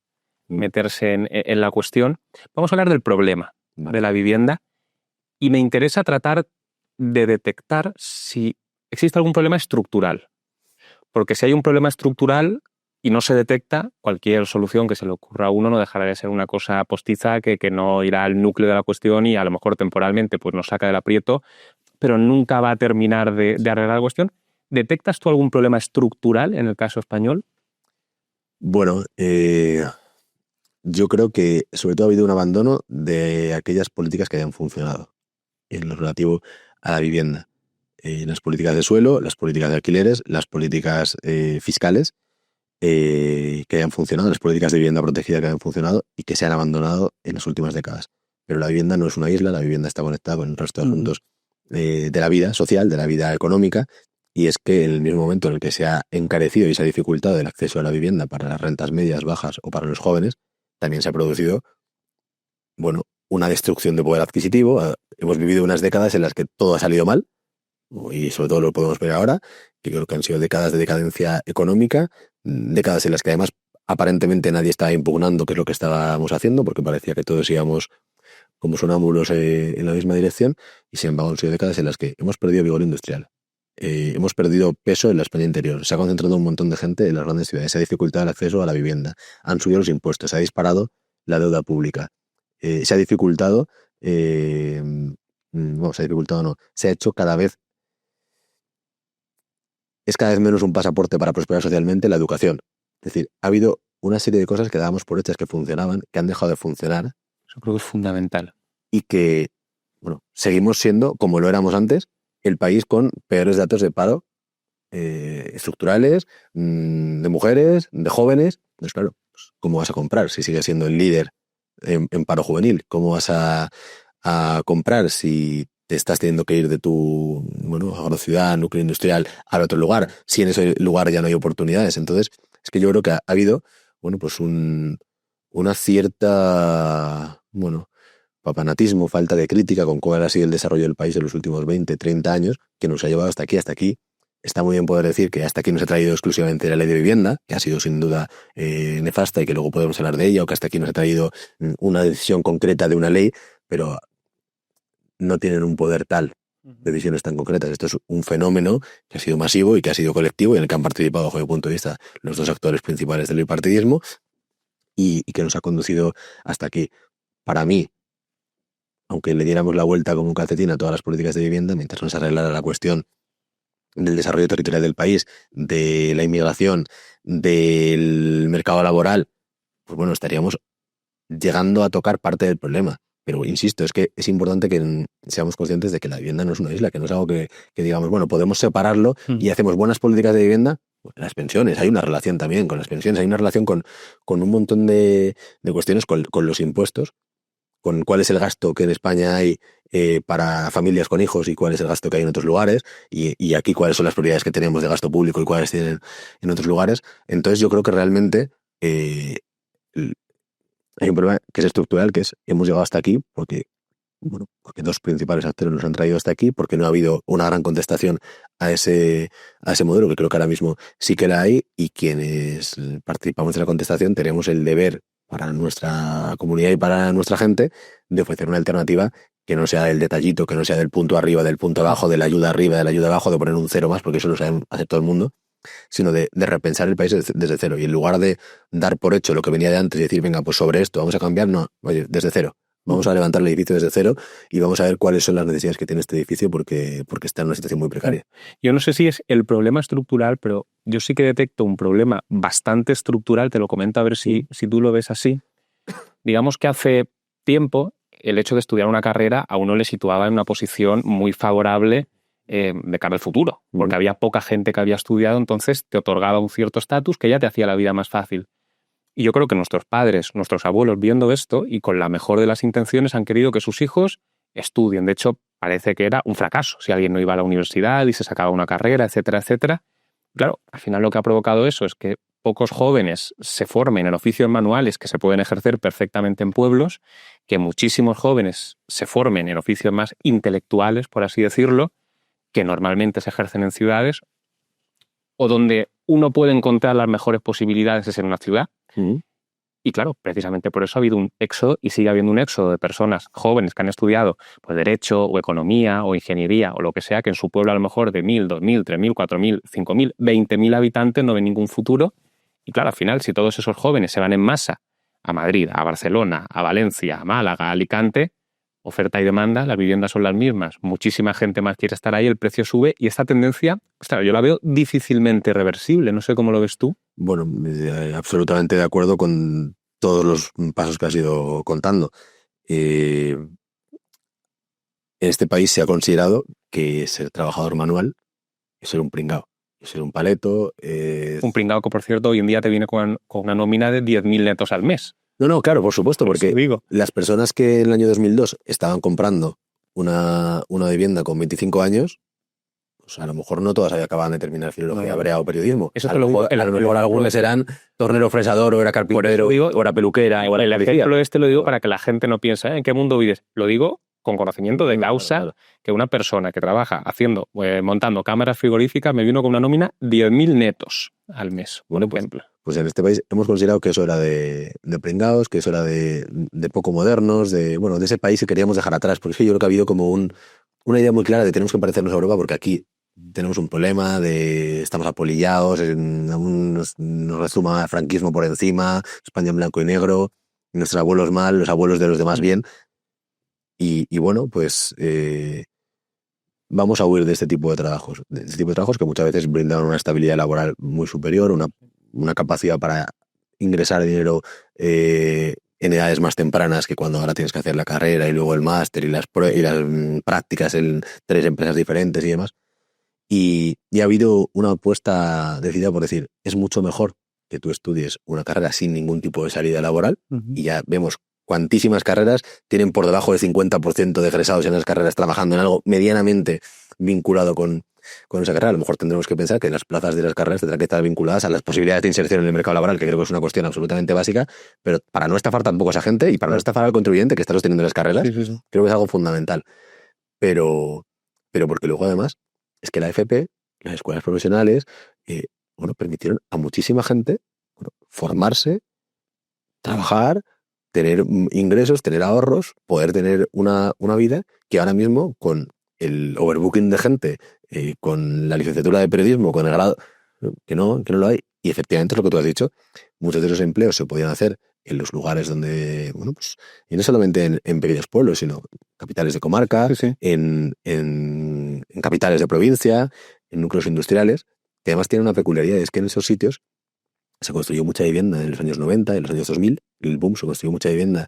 en la cuestión. Vamos a hablar del problema de la vivienda y me interesa tratar de detectar si existe algún problema estructural. Porque si hay un problema estructural y no se detecta, cualquier solución que se le ocurra a uno no dejará de ser una cosa postiza que no irá al núcleo de la cuestión y a lo mejor temporalmente pues nos saca del aprieto, pero nunca va a terminar de arreglar la cuestión. ¿Detectas tú algún problema estructural en el caso español? Bueno, yo creo que sobre todo ha habido un abandono de aquellas políticas que hayan funcionado en lo relativo a la vivienda. Las políticas de suelo, las políticas de alquileres, las políticas fiscales que hayan funcionado, las políticas de vivienda protegida que hayan funcionado y que se han abandonado en las últimas décadas. Pero la vivienda no es una isla, la vivienda está conectada con el resto de asuntos de la vida social, de la vida económica, y es que en el mismo momento en el que se ha encarecido y se ha dificultado el acceso a la vivienda para las rentas medias, bajas o para los jóvenes, también se ha producido una destrucción de poder adquisitivo. Hemos vivido unas décadas en las que todo ha salido mal, y sobre todo lo podemos ver ahora, que creo que han sido décadas de decadencia económica, décadas en las que además aparentemente nadie estaba impugnando qué es lo que estábamos haciendo, porque parecía que todos íbamos como sonámbulos en la misma dirección, y sin embargo han sido décadas en las que hemos perdido vigor industrial, hemos perdido peso en la España interior, se ha concentrado un montón de gente en las grandes ciudades, se ha dificultado el acceso a la vivienda, han subido los impuestos, se ha disparado la deuda pública, se ha dificultado, se ha hecho es cada vez menos un pasaporte para prosperar socialmente la educación. Es decir, ha habido una serie de cosas que dábamos por hechas que funcionaban, que han dejado de funcionar. Eso creo que es fundamental. Y que, seguimos siendo, como lo éramos antes, el país con peores datos de paro estructurales, de mujeres, de jóvenes. Entonces, claro, ¿cómo vas a comprar si sigues siendo el líder en paro juvenil? ¿Cómo vas a comprar si te estás teniendo que ir de tu agrociudad, núcleo industrial, al otro lugar, si en ese lugar ya no hay oportunidades. Entonces, es que yo creo que ha habido, pues una cierta, papanatismo, falta de crítica con cuál ha sido el desarrollo del país en los últimos 20, 30 años, que nos ha llevado hasta aquí, hasta aquí. Está muy bien poder decir que hasta aquí nos ha traído exclusivamente la ley de vivienda, que ha sido sin duda nefasta y que luego podemos hablar de ella, o que hasta aquí nos ha traído una decisión concreta de una ley, pero no tienen un poder tal de decisiones tan concretas. Esto es un fenómeno que ha sido masivo y que ha sido colectivo y en el que han participado, bajo mi punto de vista, los dos actores principales del bipartidismo y que nos ha conducido hasta aquí. Para mí, aunque le diéramos la vuelta como un calcetín a todas las políticas de vivienda, mientras no se arreglara la cuestión del desarrollo territorial del país, de la inmigración, del mercado laboral, pues estaríamos llegando a tocar parte del problema. Pero insisto, es que es importante que seamos conscientes de que la vivienda no es una isla, que no es algo que digamos, podemos separarlo y hacemos buenas políticas de vivienda. Las pensiones, hay una relación también con las pensiones, hay una relación con un montón de cuestiones, con los impuestos, con cuál es el gasto que en España hay para familias con hijos y cuál es el gasto que hay en otros lugares, y aquí cuáles son las prioridades que tenemos de gasto público y cuáles tienen en otros lugares. Entonces yo creo que realmente hay un problema que es estructural, que es hemos llegado hasta aquí porque dos principales actores nos han traído hasta aquí, porque no ha habido una gran contestación a ese modelo, que creo que ahora mismo sí que la hay, y quienes participamos de la contestación tenemos el deber para nuestra comunidad y para nuestra gente de ofrecer una alternativa que no sea del detallito, que no sea del punto arriba, del punto abajo, de la ayuda arriba, de la ayuda abajo, de poner un cero más, porque eso lo sabe hacer todo el mundo, sino de repensar el país desde cero. Y en lugar de dar por hecho lo que venía de antes y decir, venga, pues sobre esto vamos a cambiar, no, oye, desde cero. Vamos a levantar el edificio desde cero y vamos a ver cuáles son las necesidades que tiene este edificio porque está en una situación muy precaria. Yo no sé si es el problema estructural, pero yo sí que detecto un problema bastante estructural, te lo comento a ver si tú lo ves así. Digamos que hace tiempo el hecho de estudiar una carrera a uno le situaba en una posición muy favorable de cara al futuro, porque había poca gente que había estudiado, entonces te otorgaba un cierto estatus que ya te hacía la vida más fácil. Y yo creo que nuestros padres, nuestros abuelos, viendo esto y con la mejor de las intenciones, han querido que sus hijos estudien. De hecho, parece que era un fracaso si alguien no iba a la universidad y se sacaba una carrera, etcétera, etcétera. Claro, al final lo que ha provocado eso es que pocos jóvenes se formen en oficios manuales que se pueden ejercer perfectamente en pueblos, que muchísimos jóvenes se formen en oficios más intelectuales, por así decirlo, que normalmente se ejercen en ciudades, o donde uno puede encontrar las mejores posibilidades es en una ciudad. Y claro, precisamente por eso ha habido un éxodo y sigue habiendo un éxodo de personas jóvenes que han estudiado pues, Derecho o Economía o Ingeniería o lo que sea, que en su pueblo a lo mejor de 1.000, 2.000, 3.000, 4.000, 5.000, 20.000 habitantes no ven ningún futuro. Y claro, al final, si todos esos jóvenes se van en masa a Madrid, a Barcelona, a Valencia, a Málaga, a Alicante, oferta y demanda, las viviendas son las mismas, muchísima gente más quiere estar ahí, el precio sube y esta tendencia, claro, yo la veo difícilmente reversible, no sé cómo lo ves tú. Bueno, absolutamente de acuerdo con todos los pasos que has ido contando. En este país se ha considerado que ser trabajador manual es ser un pringao, es ser un paleto. Un pringao que, por cierto, hoy en día te viene con una nómina de 10.000 netos al mes. No, claro, por supuesto, porque las personas que en el año 2002 estaban comprando una vivienda con 25 años, pues a lo mejor no todas acababan de terminar filología, brea o periodismo. Eso a lo mejor algunos eran tornero fresador o era carpintero o era peluquera. El ejemplo lo digo para que la gente no piense ¿en qué mundo vives? Lo digo con conocimiento de causa, claro. Que una persona que trabaja montando cámaras frigoríficas me vino con una nómina 10.000 netos al mes, por ejemplo. Pues en este país hemos considerado que eso era de pringados, que eso era de poco modernos, de ese país que queríamos dejar atrás, porque yo creo que ha habido como una idea muy clara de tenemos que parecernos a Europa porque aquí tenemos un problema estamos apolillados, nos resuma franquismo por encima, España en blanco y negro, nuestros abuelos mal, los abuelos de los demás bien. Y pues vamos a huir de este tipo de trabajos. De este tipo de trabajos que muchas veces brindan una estabilidad laboral muy superior, una capacidad para ingresar dinero en edades más tempranas que cuando ahora tienes que hacer la carrera y luego el máster y las prácticas en 3 empresas diferentes y demás. Y ha habido una apuesta decidida por decir, es mucho mejor que tú estudies una carrera sin ningún tipo de salida laboral, y ya vemos cuantísimas carreras tienen por debajo del 50% de egresados en las carreras trabajando en algo medianamente vinculado con esa carrera. A lo mejor tendremos que pensar que las plazas de las carreras tendrán que estar vinculadas a las posibilidades de inserción en el mercado laboral, que creo que es una cuestión absolutamente básica, pero para no estafar tampoco a esa gente y para no estafar al contribuyente que está sosteniendo las carreras, creo que es algo fundamental. Pero porque luego además es que la FP, las escuelas profesionales, permitieron a muchísima gente formarse, trabajar, tener ingresos, tener ahorros, poder tener una vida que ahora mismo con el overbooking de gente, con la licenciatura de periodismo, con el grado, que no lo hay. Y efectivamente es lo que tú has dicho, muchos de esos empleos se podían hacer en los lugares donde, y no solamente en pequeños pueblos, sino capitales de comarca, en capitales de provincia, en núcleos industriales, que además tienen una peculiaridad, es que en esos sitios se construyó mucha vivienda en los años 90, en los años 2000, el boom, se construyó mucha vivienda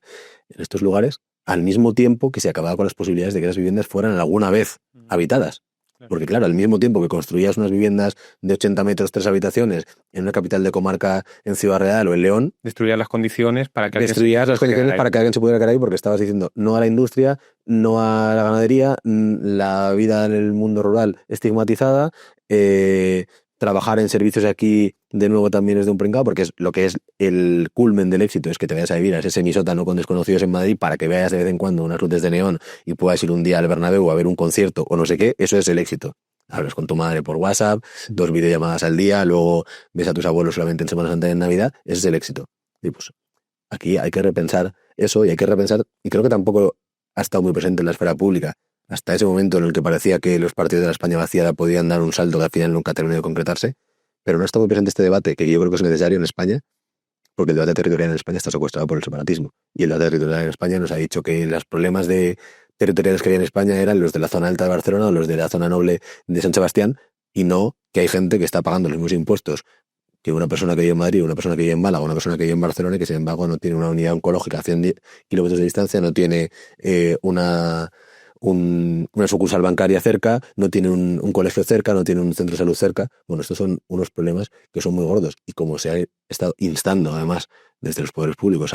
en estos lugares, al mismo tiempo que se acababa con las posibilidades de que esas viviendas fueran alguna vez habitadas. Porque claro, al mismo tiempo que construías unas viviendas de 80 metros, 3 habitaciones, en una capital de comarca en Ciudad Real o en León, destruías las condiciones para que alguien se pudiera quedar ahí, porque estabas diciendo no a la industria, no a la ganadería, la vida en el mundo rural estigmatizada, trabajar en servicios aquí de nuevo también es de un pringao, porque es lo que es el culmen del éxito, es que te vayas a vivir a ese semisótano con desconocidos en Madrid para que veas de vez en cuando unas luces de neón y puedas ir un día al Bernabéu a ver un concierto o no sé qué, eso es el éxito. Hablas con tu madre por WhatsApp, 2 videollamadas al día, luego ves a tus abuelos solamente en Semana Santa y en Navidad, ese es el éxito. Y pues aquí hay que repensar eso, y hay que repensar, y creo que tampoco ha estado muy presente en la esfera pública, hasta ese momento en el que parecía que los partidos de la España vaciada podían dar un salto que al final nunca terminó de concretarse, pero no está muy presente este debate, que yo creo que es necesario en España, porque el debate territorial en España está secuestrado por el separatismo. Y el debate territorial en España nos ha dicho que los problemas territoriales que había en España eran los de la zona alta de Barcelona o los de la zona noble de San Sebastián, y no que hay gente que está pagando los mismos impuestos que una persona que vive en Madrid, una persona que vive en Málaga, una persona que vive en Barcelona, y que sin embargo no tiene una unidad oncológica a 100 kilómetros de distancia, no tiene una sucursal bancaria cerca, no tiene un colegio cerca, no tiene un centro de salud cerca. Bueno, estos son unos problemas que son muy gordos, y como se ha estado instando además desde los poderes públicos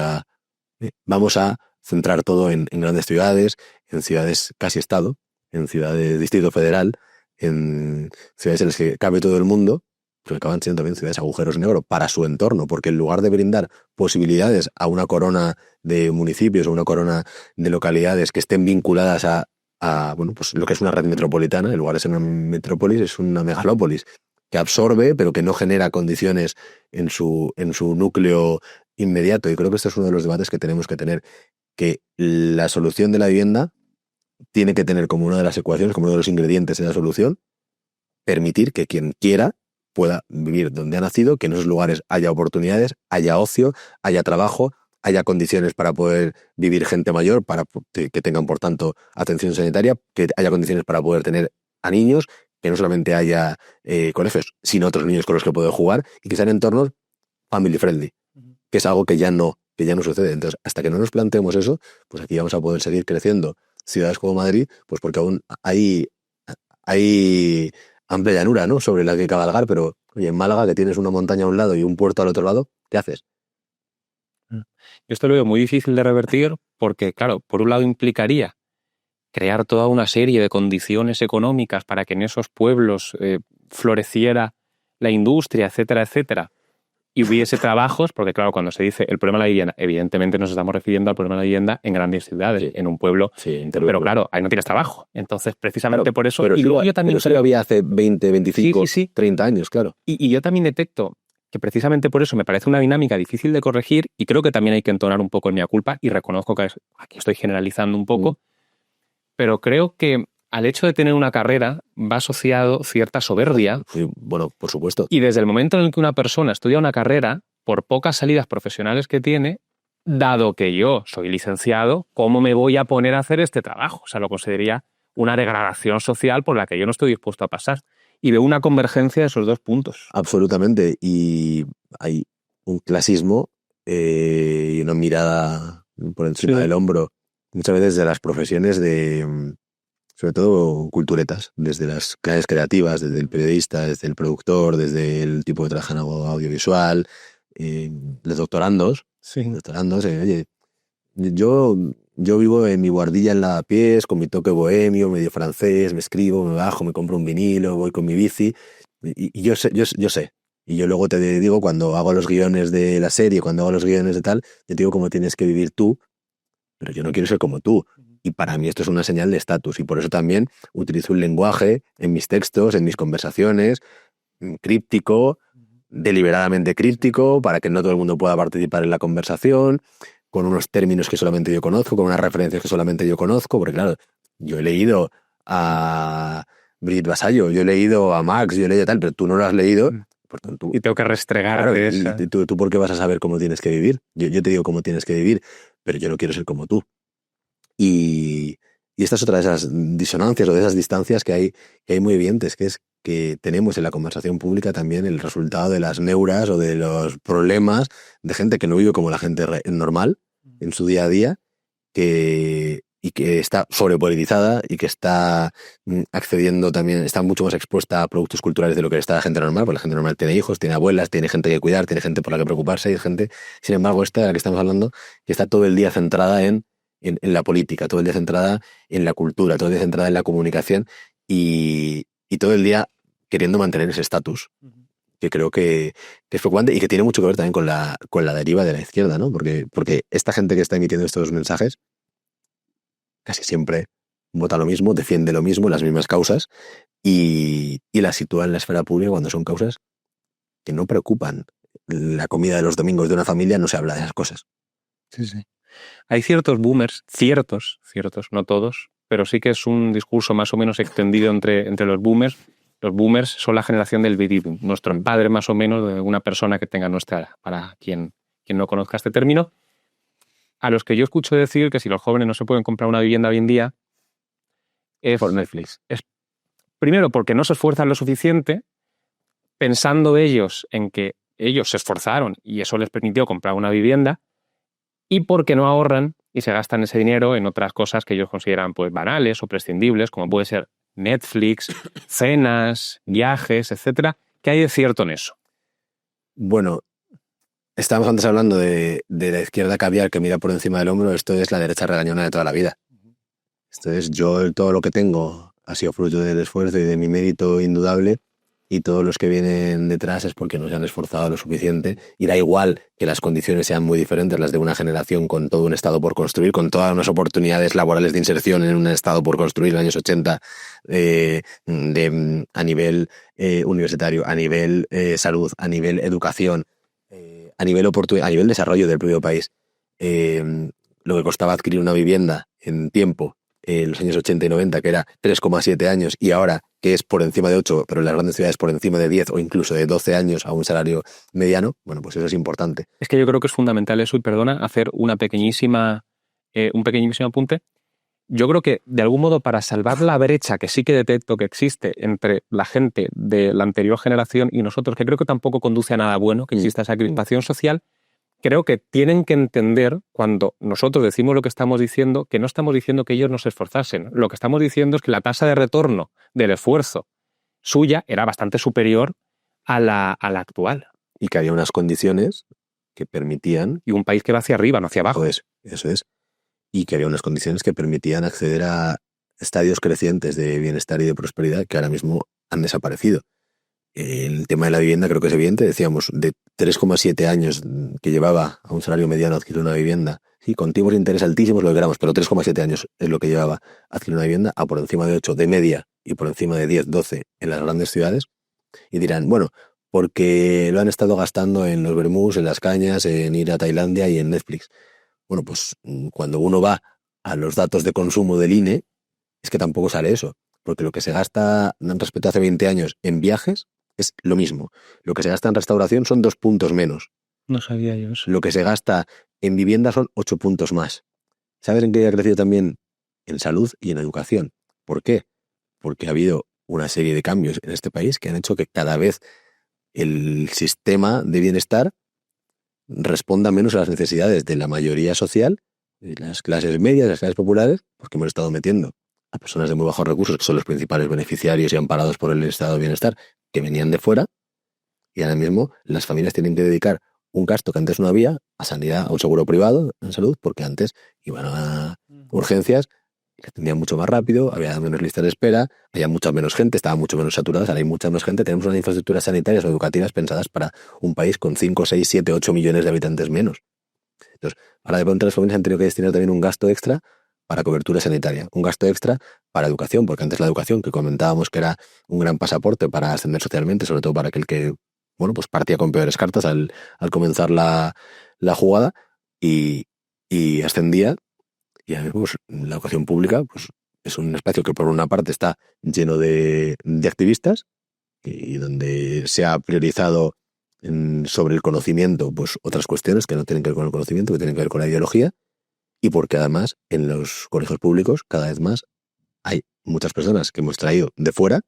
vamos a centrar todo en grandes ciudades, en ciudades casi estado, en ciudades de Distrito Federal, en ciudades en las que cabe todo el mundo, pero que acaban siendo también ciudades agujeros negros para su entorno, porque en lugar de brindar posibilidades a una corona de municipios o una corona de localidades que estén vinculadas a lo que es una red metropolitana, en lugar de ser una metrópolis, es una megalópolis que absorbe, pero que no genera condiciones en su núcleo inmediato. Y creo que este es uno de los debates que tenemos que tener, que la solución de la vivienda tiene que tener como una de las ecuaciones, como uno de los ingredientes de la solución, permitir que quien quiera pueda vivir donde ha nacido, que en esos lugares haya oportunidades, haya ocio, haya trabajo, haya condiciones para poder vivir gente mayor, para que tengan, por tanto, atención sanitaria, que haya condiciones para poder tener a niños, que no solamente haya colegios, sino otros niños con los que poder jugar, y que sean entornos family friendly, que es algo que ya no sucede. Entonces, hasta que no nos planteemos eso, pues aquí vamos a poder seguir creciendo ciudades como Madrid, pues porque aún hay amplia llanura, ¿no?, sobre la que cabalgar, pero oye, en Málaga, que tienes una montaña a un lado y un puerto al otro lado, ¿qué haces? Yo esto lo veo muy difícil de revertir porque, claro, por un lado implicaría crear toda una serie de condiciones económicas para que en esos pueblos floreciera la industria, etcétera, etcétera, y hubiese trabajos, porque claro, cuando se dice el problema de la vivienda, evidentemente nos estamos refiriendo al problema de la vivienda en grandes ciudades, en un pueblo, pero claro, ahí no tienes trabajo. Entonces, precisamente por eso... Pero y luego yo también eso lo había hace 20, 25, 30 años, claro. Y yo también detecto que precisamente por eso me parece una dinámica difícil de corregir, y creo que también hay que entonar un poco en mea culpa, y reconozco que aquí estoy generalizando un poco, pero creo que al hecho de tener una carrera va asociado cierta soberbia. Sí, bueno, por supuesto. Y desde el momento en el que una persona estudia una carrera, por pocas salidas profesionales que tiene, dado que yo soy licenciado, ¿cómo me voy a poner a hacer este trabajo? O sea, lo consideraría una degradación social por la que yo no estoy dispuesto a pasar. Y veo una convergencia de esos dos puntos. Absolutamente. Y hay un clasismo y una mirada por encima del hombro, muchas veces de las profesiones sobre todo culturetas, desde las clases creativas, desde el periodista, desde el productor, desde el tipo que trabaja en algo audiovisual, los doctorandos. Oye, Yo vivo en mi guardilla en Lavapiés, con mi toque bohemio, medio francés, me escribo, me bajo, me compro un vinilo, voy con mi bici, y yo sé. Y yo luego te digo, cuando hago los guiones de la serie, cuando hago los guiones de tal, te digo cómo tienes que vivir tú, pero yo no quiero ser como tú. Y para mí esto es una señal de estatus, y por eso también utilizo un lenguaje en mis textos, en mis conversaciones, críptico, deliberadamente críptico, para que no todo el mundo pueda participar en la conversación, con unos términos que solamente yo conozco, con unas referencias que solamente yo conozco, porque claro, yo he leído a Brigitte Vasallo, yo he leído a Max, yo he leído tal, pero tú no lo has leído. Por tanto, Y tengo que restregarte claro, esa. y tú por qué vas a saber cómo tienes que vivir. Yo te digo cómo tienes que vivir, pero yo no quiero ser como tú. Y esta es otra de esas disonancias o de esas distancias que hay muy evidentes, que es que tenemos en la conversación pública también el resultado de las neuras o de los problemas de gente que no vive como la gente normal en su día a día, y que está sobrepolitizada y que está accediendo también, está mucho más expuesta a productos culturales de lo que está la gente normal, porque la gente normal tiene hijos, tiene abuelas, tiene gente que cuidar, tiene gente por la que preocuparse, y gente, sin embargo, esta de la que estamos hablando, que está todo el día centrada en la política, todo el día centrada en la cultura, todo el día centrada en la comunicación y todo el día queriendo mantener ese estatus, que creo que es preocupante y que tiene mucho que ver también con la deriva de la izquierda, ¿no? Porque esta gente que está emitiendo estos mensajes casi siempre vota lo mismo, defiende lo mismo, las mismas causas, y las sitúa en la esfera pública cuando son causas que no preocupan. La comida de los domingos de una familia no se habla de esas cosas. Sí. Hay ciertos boomers, ciertos, no todos, pero sí que es un discurso más o menos extendido entre los boomers. Los boomers son la generación del baby boom, nuestro padre más o menos de una persona que tenga nuestra edad, para quien no conozca este término, a los que yo escucho decir que si los jóvenes no se pueden comprar una vivienda hoy en día es por Netflix. Es primero porque no se esfuerzan lo suficiente, pensando ellos en que ellos se esforzaron y eso les permitió comprar una vivienda, y porque no ahorran y se gastan ese dinero en otras cosas que ellos consideran pues banales o prescindibles, como puede ser Netflix, cenas, viajes, etcétera. ¿Qué hay de cierto en eso? Bueno, estábamos antes hablando de la izquierda caviar que mira por encima del hombro. Esto es la derecha regañona de toda la vida. Esto es, yo todo lo que tengo ha sido fruto del esfuerzo y de mi mérito indudable, y todos los que vienen detrás es porque no se han esforzado lo suficiente, y da igual que las condiciones sean muy diferentes, las de una generación con todo un estado por construir, con todas unas oportunidades laborales de inserción en un estado por construir en los años 80, a nivel universitario, a nivel salud, a nivel educación, a nivel desarrollo del propio país. Lo que costaba adquirir una vivienda en tiempo en los años 80 y 90, que era 3,7 años, y ahora que es por encima de 8, pero en las grandes ciudades por encima de 10 o incluso de 12 años a un salario mediano, bueno, pues eso es importante. Es que yo creo que es fundamental eso, y perdona, hacer un pequeñísimo apunte. Yo creo que, de algún modo, para salvar la brecha que sí que detecto que existe entre la gente de la anterior generación y nosotros, que creo que tampoco conduce a nada bueno, que exista esa crispación social, creo que tienen que entender, cuando nosotros decimos lo que estamos diciendo, que no estamos diciendo que ellos no se esforzasen. Lo que estamos diciendo es que la tasa de retorno del esfuerzo suya era bastante superior a la actual. Y que había unas condiciones que permitían... Y un país que va hacia arriba, no hacia abajo. Eso es. Y que había unas condiciones que permitían acceder a estadios crecientes de bienestar y de prosperidad que ahora mismo han desaparecido. El tema de la vivienda creo que es evidente. Decíamos, de 3,7 años que llevaba a un salario mediano adquirir una vivienda, sí, con tipos de interés altísimos, lo que queramos, pero 3,7 años es lo que llevaba a adquirir una vivienda, a por encima de 8 de media y por encima de 10, 12 en las grandes ciudades. Y dirán, bueno, porque lo han estado gastando en los vermús, en las cañas, en ir a Tailandia y en Netflix. Bueno, pues cuando uno va a los datos de consumo del INE, es que tampoco sale eso, porque lo que se gasta respecto a hace 20 años en viajes es lo mismo. Lo que se gasta en restauración son 2 puntos menos. No sabía yo eso. Lo que se gasta en vivienda son 8 puntos más. ¿Sabes en qué ha crecido también? En salud y en educación. ¿Por qué? Porque ha habido una serie de cambios en este país que han hecho que cada vez el sistema de bienestar responda menos a las necesidades de la mayoría social, de las clases medias, de las clases populares, porque hemos estado metiendo a personas de muy bajos recursos, que son los principales beneficiarios y amparados por el estado de bienestar, que venían de fuera, y ahora mismo las familias tienen que dedicar un gasto que antes no había, a sanidad, a un seguro privado en salud, porque antes iban a urgencias, que atendían mucho más rápido, había menos listas de espera, había mucha menos gente, estaba mucho menos saturadas, ahora hay mucha menos gente, tenemos unas infraestructuras sanitarias o educativas pensadas para un país con 5, 6, 7, 8 millones de habitantes menos. Entonces, ahora de pronto las familias han tenido que destinar también un gasto extra para cobertura sanitaria, un gasto extra para educación, porque antes la educación, que comentábamos que era un gran pasaporte para ascender socialmente, sobre todo para aquel que, bueno, pues partía con peores cartas al comenzar la jugada y ascendía. Y ahora mismo, pues, la educación pública, pues, es un espacio que por una parte está lleno de activistas y donde se ha priorizado sobre el conocimiento, pues otras cuestiones que no tienen que ver con el conocimiento, que tienen que ver con la ideología, y porque además en los colegios públicos cada vez más hay muchas personas que hemos traído de fuera,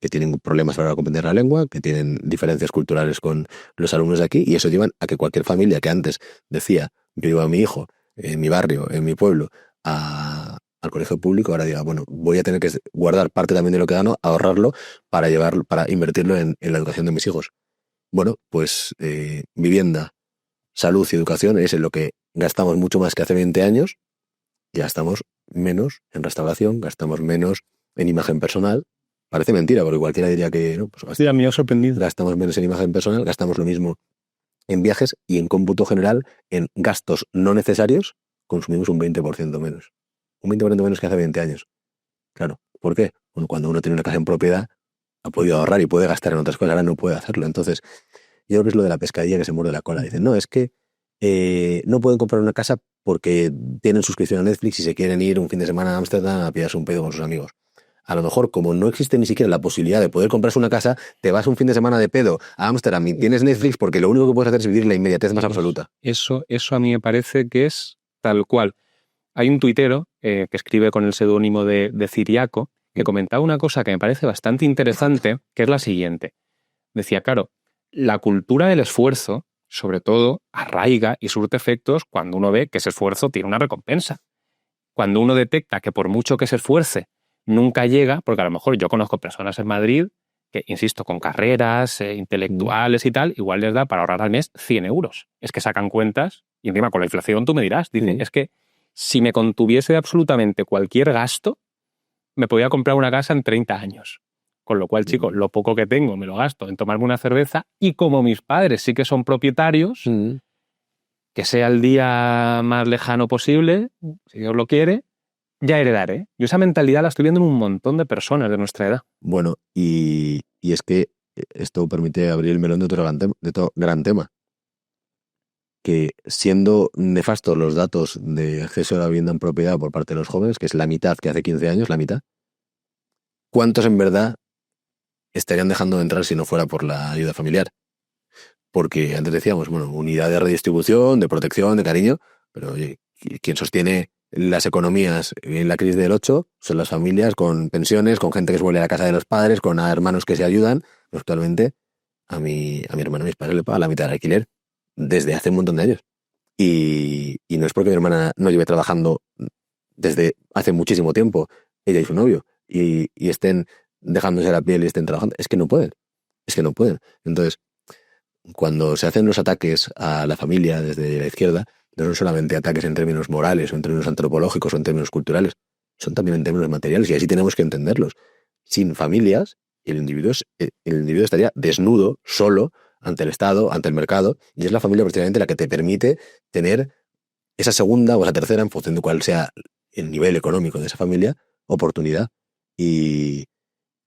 que tienen problemas para comprender la lengua, que tienen diferencias culturales con los alumnos de aquí, y eso llevan a que cualquier familia que antes decía, yo llevo a mi hijo en mi barrio, en mi pueblo, al colegio público, ahora diga, bueno, voy a tener que guardar parte también de lo que gano, ahorrarlo para llevarlo, para invertirlo en la educación de mis hijos. Bueno, pues vivienda, salud y educación es en lo que gastamos mucho más que hace 20 años, y gastamos menos en restauración, gastamos menos en imagen personal. Parece mentira, porque cualquiera diría que no, pues Sí, a mí me ha sorprendido. gastamos menos en imagen personal, gastamos lo mismo en viajes y en cómputo general, en gastos no necesarios, consumimos un 20% menos. Un 20% menos que hace 20 años. Claro, ¿por qué? Bueno, cuando uno tiene una casa en propiedad, ha podido ahorrar y puede gastar en otras cosas, ahora no puede hacerlo. Entonces, yo creo que es lo de la pescadilla que se muerde la cola. Dicen, no, es que no pueden comprar una casa porque tienen suscripción a Netflix y se quieren ir un fin de semana a Ámsterdam a pillarse un pedo con sus amigos. A lo mejor, como no existe ni siquiera la posibilidad de poder comprarse una casa, te vas un fin de semana de pedo a Ámsterdam y tienes Netflix porque lo único que puedes hacer es vivir la inmediatez más absoluta. Eso a mí me parece que es tal cual. Hay un tuitero que escribe con el seudónimo de Ciriaco que comentaba una cosa que me parece bastante interesante, que es la siguiente. Decía, claro, la cultura del esfuerzo, sobre todo, arraiga y surte efectos cuando uno ve que ese esfuerzo tiene una recompensa. Cuando uno detecta que por mucho que se esfuerce, nunca llega, porque a lo mejor yo conozco personas en Madrid que, insisto, con carreras intelectuales y tal, igual les da para ahorrar al mes 100 euros. Es que sacan cuentas y encima con la inflación tú me dirás, dice, es que si me contuviese de absolutamente cualquier gasto, me podía comprar una casa en 30 años. Con lo cual, chicos, lo poco que tengo me lo gasto en tomarme una cerveza y como mis padres sí que son propietarios, que sea el día más lejano posible, si Dios lo quiere, ya heredaré. Yo esa mentalidad la estoy viendo en un montón de personas de nuestra edad. Bueno, y es que esto permite abrir el melón de otro gran tema. Que siendo nefastos los datos de acceso a la vivienda en propiedad por parte de los jóvenes, que es la mitad que hace 15 años, la mitad, ¿cuántos en verdad estarían dejando de entrar si no fuera por la ayuda familiar? Porque antes decíamos, bueno, unidad de redistribución, de protección, de cariño, pero oye, quien sostiene las economías en la crisis del 8 son las familias con pensiones, con gente que se vuelve a la casa de los padres, con hermanos que se ayudan. Actualmente, a mi hermano, a mis padres le paga la mitad del alquiler desde hace un montón de años. Y no es porque mi hermana no lleve trabajando desde hace muchísimo tiempo, ella y su novio, y estén dejándose la piel y estén trabajando. Es que no pueden. Es que no pueden. Entonces, cuando se hacen los ataques a la familia desde la izquierda, no son solamente ataques en términos morales o en términos antropológicos o en términos culturales, son también en términos materiales y así tenemos que entenderlos. Sin familias, el individuo estaría desnudo, solo, ante el Estado, ante el mercado, y es la familia precisamente la que te permite tener esa segunda o esa tercera, en función de cuál sea el nivel económico de esa familia, oportunidad. Y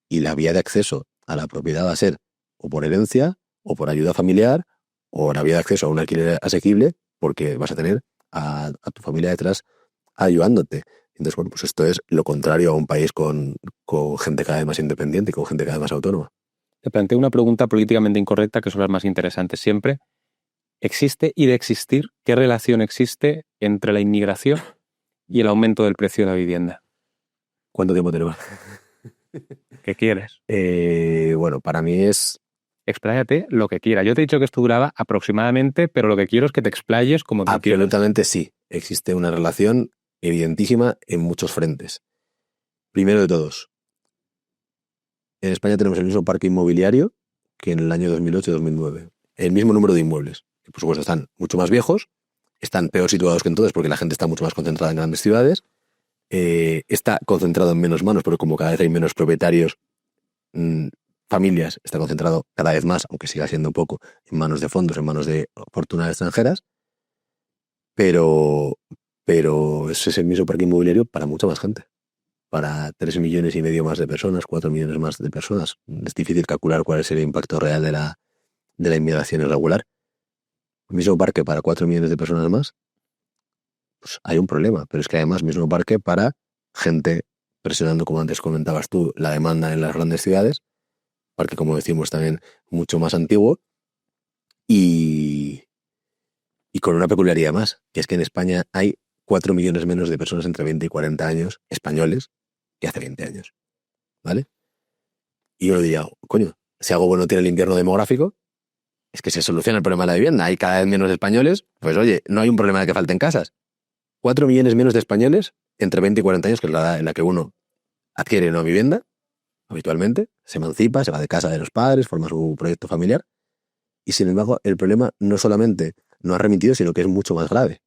la vía de acceso a la propiedad va a ser o por herencia, o por ayuda familiar, o la vía de acceso a un alquiler asequible, porque vas a tener a tu familia detrás ayudándote. Entonces, bueno, pues esto es lo contrario a un país con gente cada vez más independiente y con gente cada vez más autónoma. Te planteo una pregunta políticamente incorrecta que son las más interesantes siempre. ¿Existe y de existir, qué relación existe entre la inmigración y el aumento del precio de la vivienda? ¿Cuánto tiempo tenemos? ¿Qué quieres? Bueno, para mí es... Expláyate lo que quieras. Yo te he dicho que esto duraba aproximadamente, pero lo que quiero es que te explayes como tú quieras. Absolutamente sí. Existe una relación evidentísima en muchos frentes. Primero de todos, en España tenemos el mismo parque inmobiliario que en el año 2008-2009. El mismo número de inmuebles. por supuesto están mucho más viejos, están peor situados que entonces porque la gente está mucho más concentrada en grandes ciudades, está concentrado en menos manos porque como cada vez hay menos propietarios, familias, está concentrado cada vez más, aunque siga siendo poco, en manos de fondos, en manos de fortunas extranjeras, pero ese es el mismo parque inmobiliario para mucha más gente. Para 3,5 millones más de personas, 4 millones más de personas. Es difícil calcular cuál es el impacto real de la inmigración irregular. El mismo parque para 4 millones de personas más, pues hay un problema. Pero es que además, mismo parque para gente presionando, como antes comentabas tú, la demanda en las grandes ciudades. Parque, como decimos, también mucho más antiguo. Y con una peculiaridad más, que es que en España hay 4 millones menos de personas entre 20 y 40 años españoles que hace 20 años. ¿Vale? Y yo le diría, coño, si algo bueno tiene el invierno demográfico, es que se soluciona el problema de la vivienda. Hay cada vez menos españoles, pues oye, no hay un problema de que falten casas. 4 millones menos de españoles entre 20 y 40 años, que es la edad en la que uno adquiere una vivienda, habitualmente, se emancipa, se va de casa de los padres, forma su proyecto familiar, y sin embargo el problema no solamente no ha remitido, sino que es mucho más grave.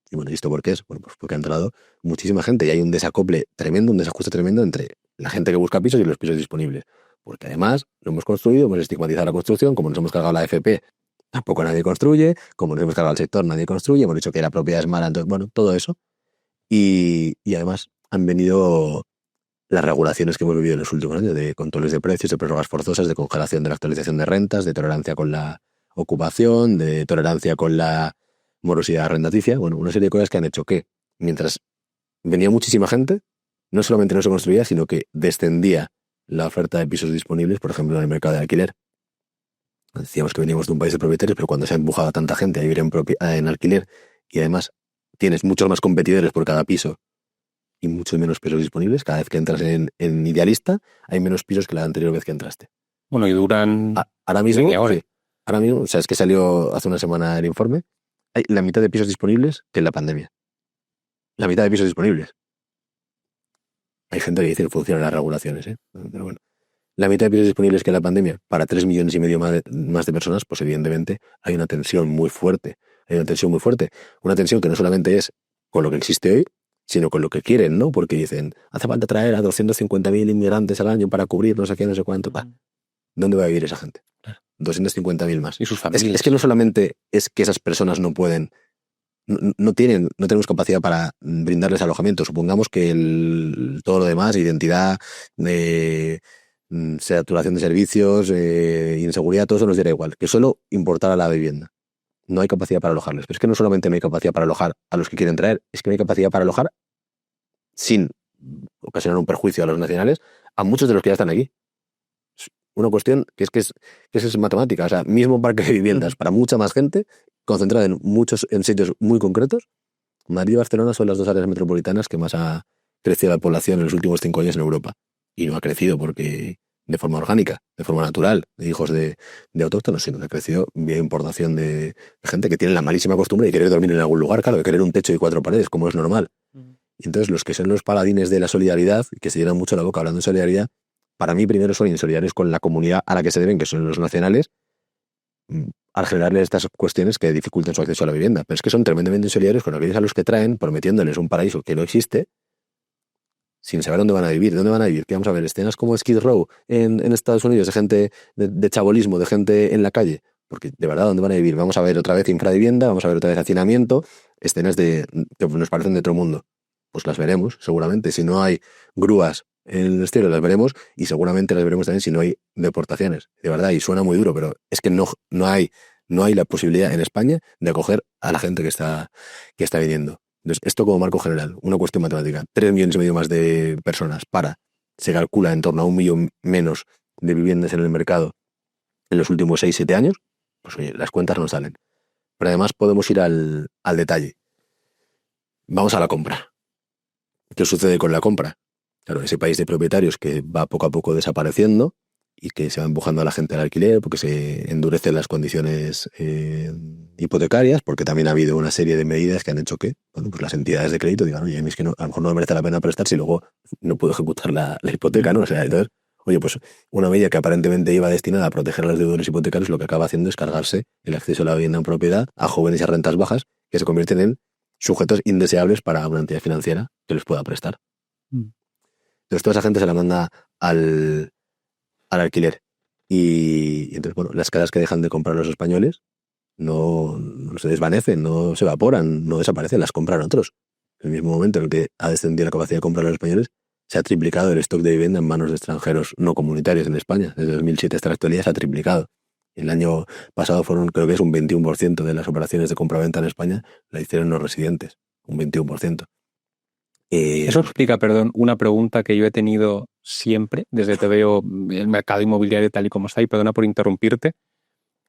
Y bueno, ¿y esto por qué es? Bueno, pues porque ha entrado muchísima gente y hay un desacople tremendo, un desajuste tremendo entre la gente que busca pisos y los pisos disponibles. Porque además lo hemos construido, hemos estigmatizado la construcción, como nos hemos cargado la FP, tampoco nadie construye, como nos hemos cargado el sector, nadie construye, hemos dicho que la propiedad es mala, entonces, bueno, todo eso. Y además han venido las regulaciones que hemos vivido en los últimos años de controles de precios, de prórrogas forzosas, de congelación de la actualización de rentas, de tolerancia con la ocupación, de tolerancia con la morosidad arrendaticia, bueno, una serie de cosas que han hecho que, mientras venía muchísima gente, no solamente no se construía, sino que descendía la oferta de pisos disponibles, por ejemplo, en el mercado de alquiler. Decíamos que veníamos de un país de propietarios, pero cuando se ha empujado a tanta gente a vivir en alquiler y además tienes muchos más competidores por cada piso y muchos menos pisos disponibles, cada vez que entras en Idealista hay menos pisos que la anterior vez que entraste. Bueno, y duran... Ahora mismo, sí, ahora mismo, o sea, es que salió hace una semana el informe, hay la mitad de pisos disponibles que en la pandemia. La mitad de pisos disponibles. Hay gente que dice que funcionan las regulaciones, pero bueno. La mitad de pisos disponibles que en la pandemia, para 3,5 millones más de personas, pues evidentemente hay una tensión muy fuerte. Hay una tensión muy fuerte. Una tensión que no solamente es con lo que existe hoy, sino con lo que quieren, ¿no? Porque dicen, hace falta traer a 250.000 inmigrantes al año para cubrir no sé qué, no sé cuánto. ¿Dónde va a vivir esa gente? 250.000 más. Y sus familias. Es que no solamente es que esas personas no pueden, no tenemos capacidad para brindarles alojamiento. Supongamos que todo lo demás, identidad, saturación de servicios, inseguridad, todo eso nos diera igual. Que solo importara la vivienda. No hay capacidad para alojarles. Pero es que no solamente no hay capacidad para alojar a los que quieren traer, es que no hay capacidad para alojar, sin ocasionar un perjuicio a los nacionales, a muchos de los que ya están aquí. Es una cuestión que es matemática. O sea, mismo parque de viviendas para mucha más gente, concentrada en sitios muy concretos. Madrid y Barcelona son las dos áreas metropolitanas que más ha crecido la población en los últimos 5 años en Europa. Y no ha crecido porque de forma orgánica, de forma natural, de hijos de autóctonos, sino que ha crecido vía importación de gente que tiene la malísima costumbre de querer dormir en algún lugar, claro, de querer un techo y 4 paredes, como es normal. Y entonces los que son los paladines de la solidaridad, que se llenan mucho la boca hablando de solidaridad, para mí primero son insolidarios con la comunidad a la que se deben, que son los nacionales, al generarles estas cuestiones que dificulten su acceso a la vivienda. Pero es que son tremendamente insolidarios con aquellos a los que traen, prometiéndoles un paraíso que no existe, sin saber dónde van a vivir. ¿Dónde van a vivir? Que vamos a ver, escenas como Skid Row en Estados Unidos, de gente de chabolismo, de gente en la calle. Porque, de verdad, ¿dónde van a vivir? Vamos a ver otra vez infravivienda, vamos a ver otra vez hacinamiento, escenas que nos parecen de otro mundo. Pues las veremos, seguramente. Si no hay grúas en el exterior, las veremos, y seguramente las veremos también si no hay deportaciones. De verdad, y suena muy duro, pero es que no hay la posibilidad en España de acoger a la gente que está viniendo. Entonces, esto como marco general, una cuestión matemática, 3,5 millones más de personas se calcula en torno a 1 millón menos de viviendas en el mercado en los últimos 6-7 años, pues oye, las cuentas no salen. Pero además podemos ir al detalle. Vamos a la compra. ¿Qué sucede con la compra? Claro, ese país de propietarios que va poco a poco desapareciendo y que se va empujando a la gente al alquiler porque se endurecen las condiciones hipotecarias, porque también ha habido una serie de medidas que han hecho que, bueno, pues las entidades de crédito digan, oye, es que a lo mejor no me merece la pena prestar si luego no puedo ejecutar la hipoteca, ¿no? O sea, entonces, Oye, pues una medida que aparentemente iba destinada a proteger a los deudores hipotecarios, lo que acaba haciendo es cargarse el acceso a la vivienda en propiedad a jóvenes y a rentas bajas que se convierten en sujetos indeseables para una entidad financiera que les pueda prestar. Entonces toda esa gente se la manda al alquiler. Y entonces, bueno, las casas que dejan de comprar los españoles no se desvanecen, no se evaporan, no desaparecen, las compran otros. En el mismo momento en el que ha descendido la capacidad de comprar los españoles, se ha triplicado el stock de vivienda en manos de extranjeros no comunitarios en España. Desde 2007 hasta la actualidad se ha triplicado. El año pasado fueron, creo que es un 21% de las operaciones de compra-venta en España la hicieron no residentes, un 21%. Eso explica, perdón, una pregunta que yo he tenido siempre, desde que veo el mercado inmobiliario tal y como está, y perdona por interrumpirte,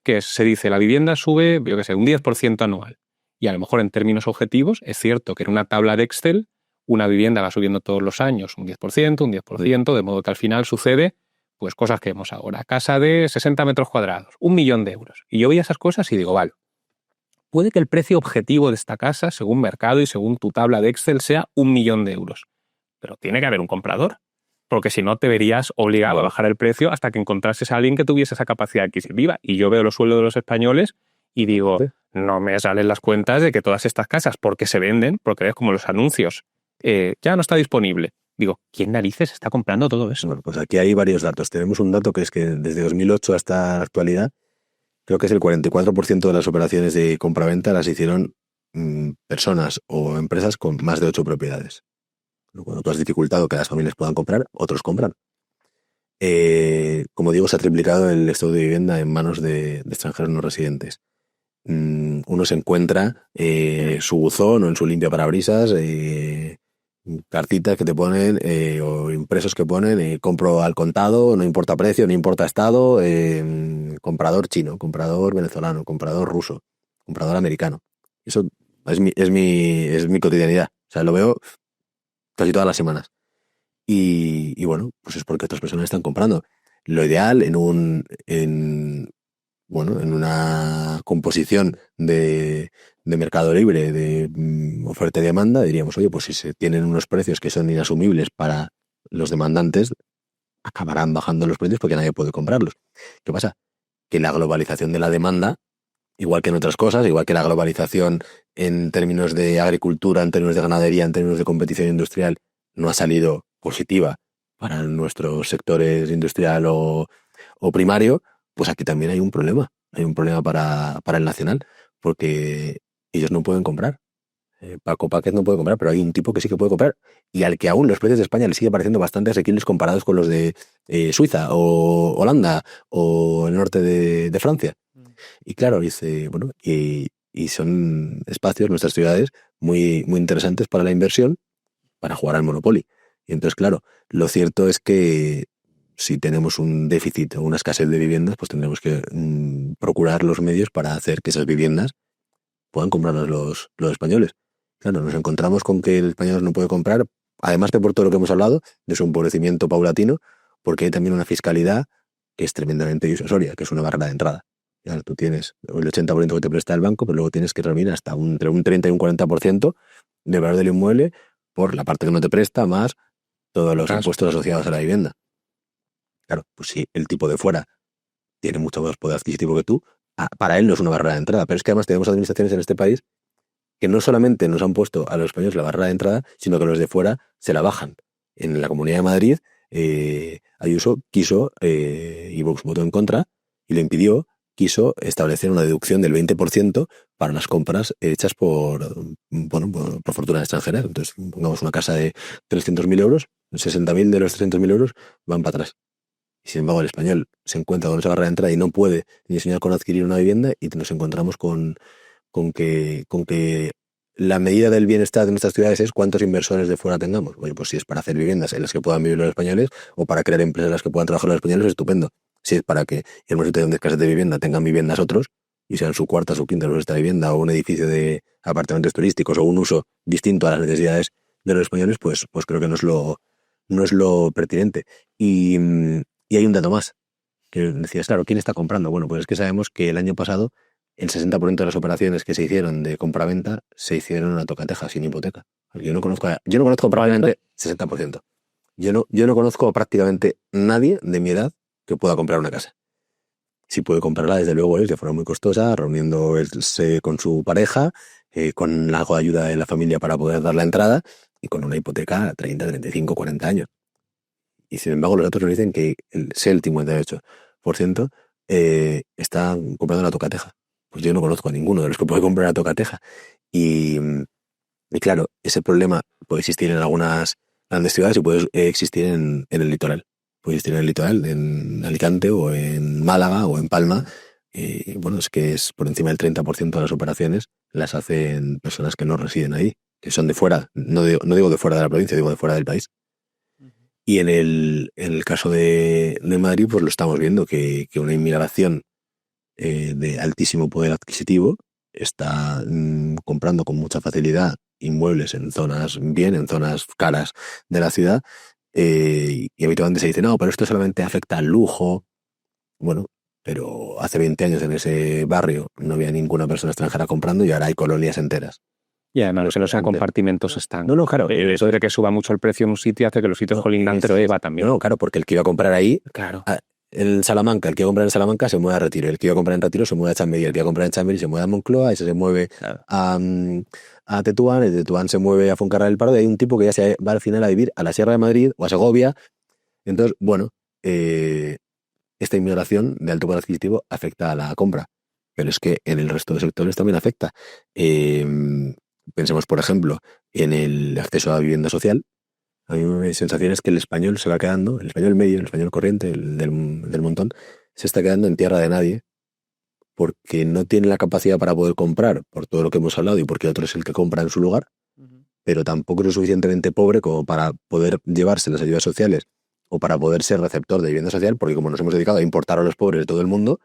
que se dice la vivienda sube, yo qué sé, un 10% anual. Y a lo mejor en términos objetivos es cierto que en una tabla de Excel una vivienda va subiendo todos los años un 10%, de modo que al final sucede pues cosas que vemos ahora. Casa de 60 metros cuadrados, 1 millón de euros. Y yo veía esas cosas y digo, vale, puede que el precio objetivo de esta casa, según mercado y según tu tabla de Excel, sea 1 millón de euros. Pero tiene que haber un comprador. Porque si no, te verías obligado a bajar el precio hasta que encontrases a alguien que tuviese esa capacidad adquisitiva. Y yo veo los sueldos de los españoles y digo, no me salen las cuentas de que todas estas casas, porque se venden, porque ves como los anuncios, ya no está disponible. Digo, ¿quién narices está comprando todo eso? Bueno, pues aquí hay varios datos. Tenemos un dato que es que desde 2008 hasta la actualidad, creo que es el 44% de las operaciones de compraventa las hicieron personas o empresas con más de 8 propiedades. Cuando tú has dificultado que las familias puedan comprar, otros compran. Como digo, se ha triplicado el stock de vivienda en manos de extranjeros no residentes. Uno se encuentra su buzón o en su limpia parabrisas, cartitas que te ponen o impresos que ponen, compro al contado, no importa precio, no importa estado, comprador chino, comprador venezolano, comprador ruso, comprador americano. Eso es mi cotidianidad. O sea, lo veo casi todas las semanas. Y bueno, pues es porque otras personas están comprando. Lo ideal en una composición de mercado libre, de oferta y demanda, diríamos, oye, pues si se tienen unos precios que son inasumibles para los demandantes, acabarán bajando los precios porque nadie puede comprarlos. ¿Qué pasa? Que la globalización de la demanda, igual que en otras cosas, igual que la globalización en términos de agricultura, en términos de ganadería, en términos de competición industrial, no ha salido positiva para nuestros sectores industrial o primario, pues aquí también hay un problema. Hay un problema para el nacional, porque ellos no pueden comprar. Paco Páquez no puede comprar, pero hay un tipo que sí que puede comprar y al que aún los precios de España le sigue pareciendo bastante asequibles comparados con los de Suiza o Holanda o el norte de Francia. Y claro, dice, bueno, y son espacios, nuestras ciudades, muy, muy interesantes para la inversión, para jugar al Monopoly. Y entonces, claro, lo cierto es que si tenemos un déficit o una escasez de viviendas, pues tendremos que procurar los medios para hacer que esas viviendas puedan comprarlas los españoles. Claro, nos encontramos con que el español no puede comprar, además de por todo lo que hemos hablado, de su empobrecimiento paulatino, porque hay también una fiscalidad que es tremendamente disuasoria, que es una barrera de entrada. Claro, tú tienes el 80% que te presta el banco, pero luego tienes que reunir hasta entre un 30 y un 40% del valor del inmueble por la parte que no te presta, más todos los impuestos asociados a la vivienda. Claro, pues si el tipo de fuera tiene mucho más poder adquisitivo que tú, para él no es una barrera de entrada. Pero es que además tenemos administraciones en este país que no solamente nos han puesto a los españoles la barrera de entrada, sino que los de fuera se la bajan. En la Comunidad de Madrid, Ayuso quiso, y Vox votó en contra, y lo impidió, quiso establecer una deducción del 20% para las compras hechas por fortuna extranjera. Entonces, pongamos una casa de 300.000 euros, 60.000 de los 300.000 euros van para atrás. Y sin embargo, el español se encuentra con esa barrera de entrada y no puede ni soñar con adquirir una vivienda, y nos encontramos con que la medida del bienestar de nuestras ciudades es cuántos inversores de fuera tengamos. Oye, pues si es para hacer viviendas en las que puedan vivir los españoles o para crear empresas en las que puedan trabajar los españoles, es estupendo. Si es para que en una situación de escasez de vivienda tengan viviendas otros, y sean su cuarta, su quinta, esta vivienda, o un edificio de apartamentos turísticos, o un uso distinto a las necesidades de los españoles, pues creo que no es lo pertinente. Y hay un dato más, que decías, claro, ¿quién está comprando? Bueno, pues es que sabemos que el año pasado el 60% de las operaciones que se hicieron de compraventa se hicieron a tocateja, sin hipoteca. Yo no conozco probablemente 60%. yo no conozco a prácticamente nadie de mi edad que pueda comprar una casa. Si puede comprarla, desde luego es de forma muy costosa, reuniéndose con su pareja, con algo de ayuda de la familia para poder dar la entrada y con una hipoteca a 30, 35, 40 años. Y sin embargo, los datos nos dicen que el 58% están comprando la tocateja. Pues yo no conozco a ninguno de los que puede comprar la tocateja. Y, y claro, ese problema puede existir en algunas grandes ciudades y puede existir en el litoral. Puede existir en el litoral, en Alicante o en Málaga o en Palma. Y bueno, es que es por encima del 30% de las operaciones las hacen personas que no residen ahí, que son de fuera. No digo de fuera de la provincia, digo de fuera del país. Y en el caso de Madrid, pues lo estamos viendo, que una inmigración de altísimo poder adquisitivo está comprando con mucha facilidad inmuebles en zonas caras de la ciudad, y habitualmente se dice, no, pero esto solamente afecta al lujo. Bueno, pero hace 20 años en ese barrio no había ninguna persona extranjera comprando y ahora hay colonias enteras. Y además que no sean compartimentos están. No, claro. Eso de que suba mucho el precio en un sitio hace que los sitios colindantes de EVA también. No, claro, porque el que iba a comprar ahí, claro. En Salamanca, el que iba a comprar en Salamanca se mueve a Retiro, el que iba a comprar en Retiro se mueve a Chamberí, el que iba a comprar en Chamberí se mueve a Moncloa, ese se mueve a Tetuán, el de Tetuán se mueve a Fuencarral del Pardo, y hay un tipo que ya se va al final a vivir a la Sierra de Madrid o a Segovia. Entonces, bueno, esta inmigración de alto poder adquisitivo afecta a la compra, pero es que en el resto de sectores también afecta. Pensemos, por ejemplo, en el acceso a la vivienda social. A mí mi sensación es que el español se va quedando, el español medio, el español corriente, el del montón, se está quedando en tierra de nadie porque no tiene la capacidad para poder comprar, por todo lo que hemos hablado y porque otro es el que compra en su lugar, pero tampoco es lo suficientemente pobre como para poder llevarse las ayudas sociales o para poder ser receptor de vivienda social, porque como nos hemos dedicado a importar a los pobres de todo el mundo,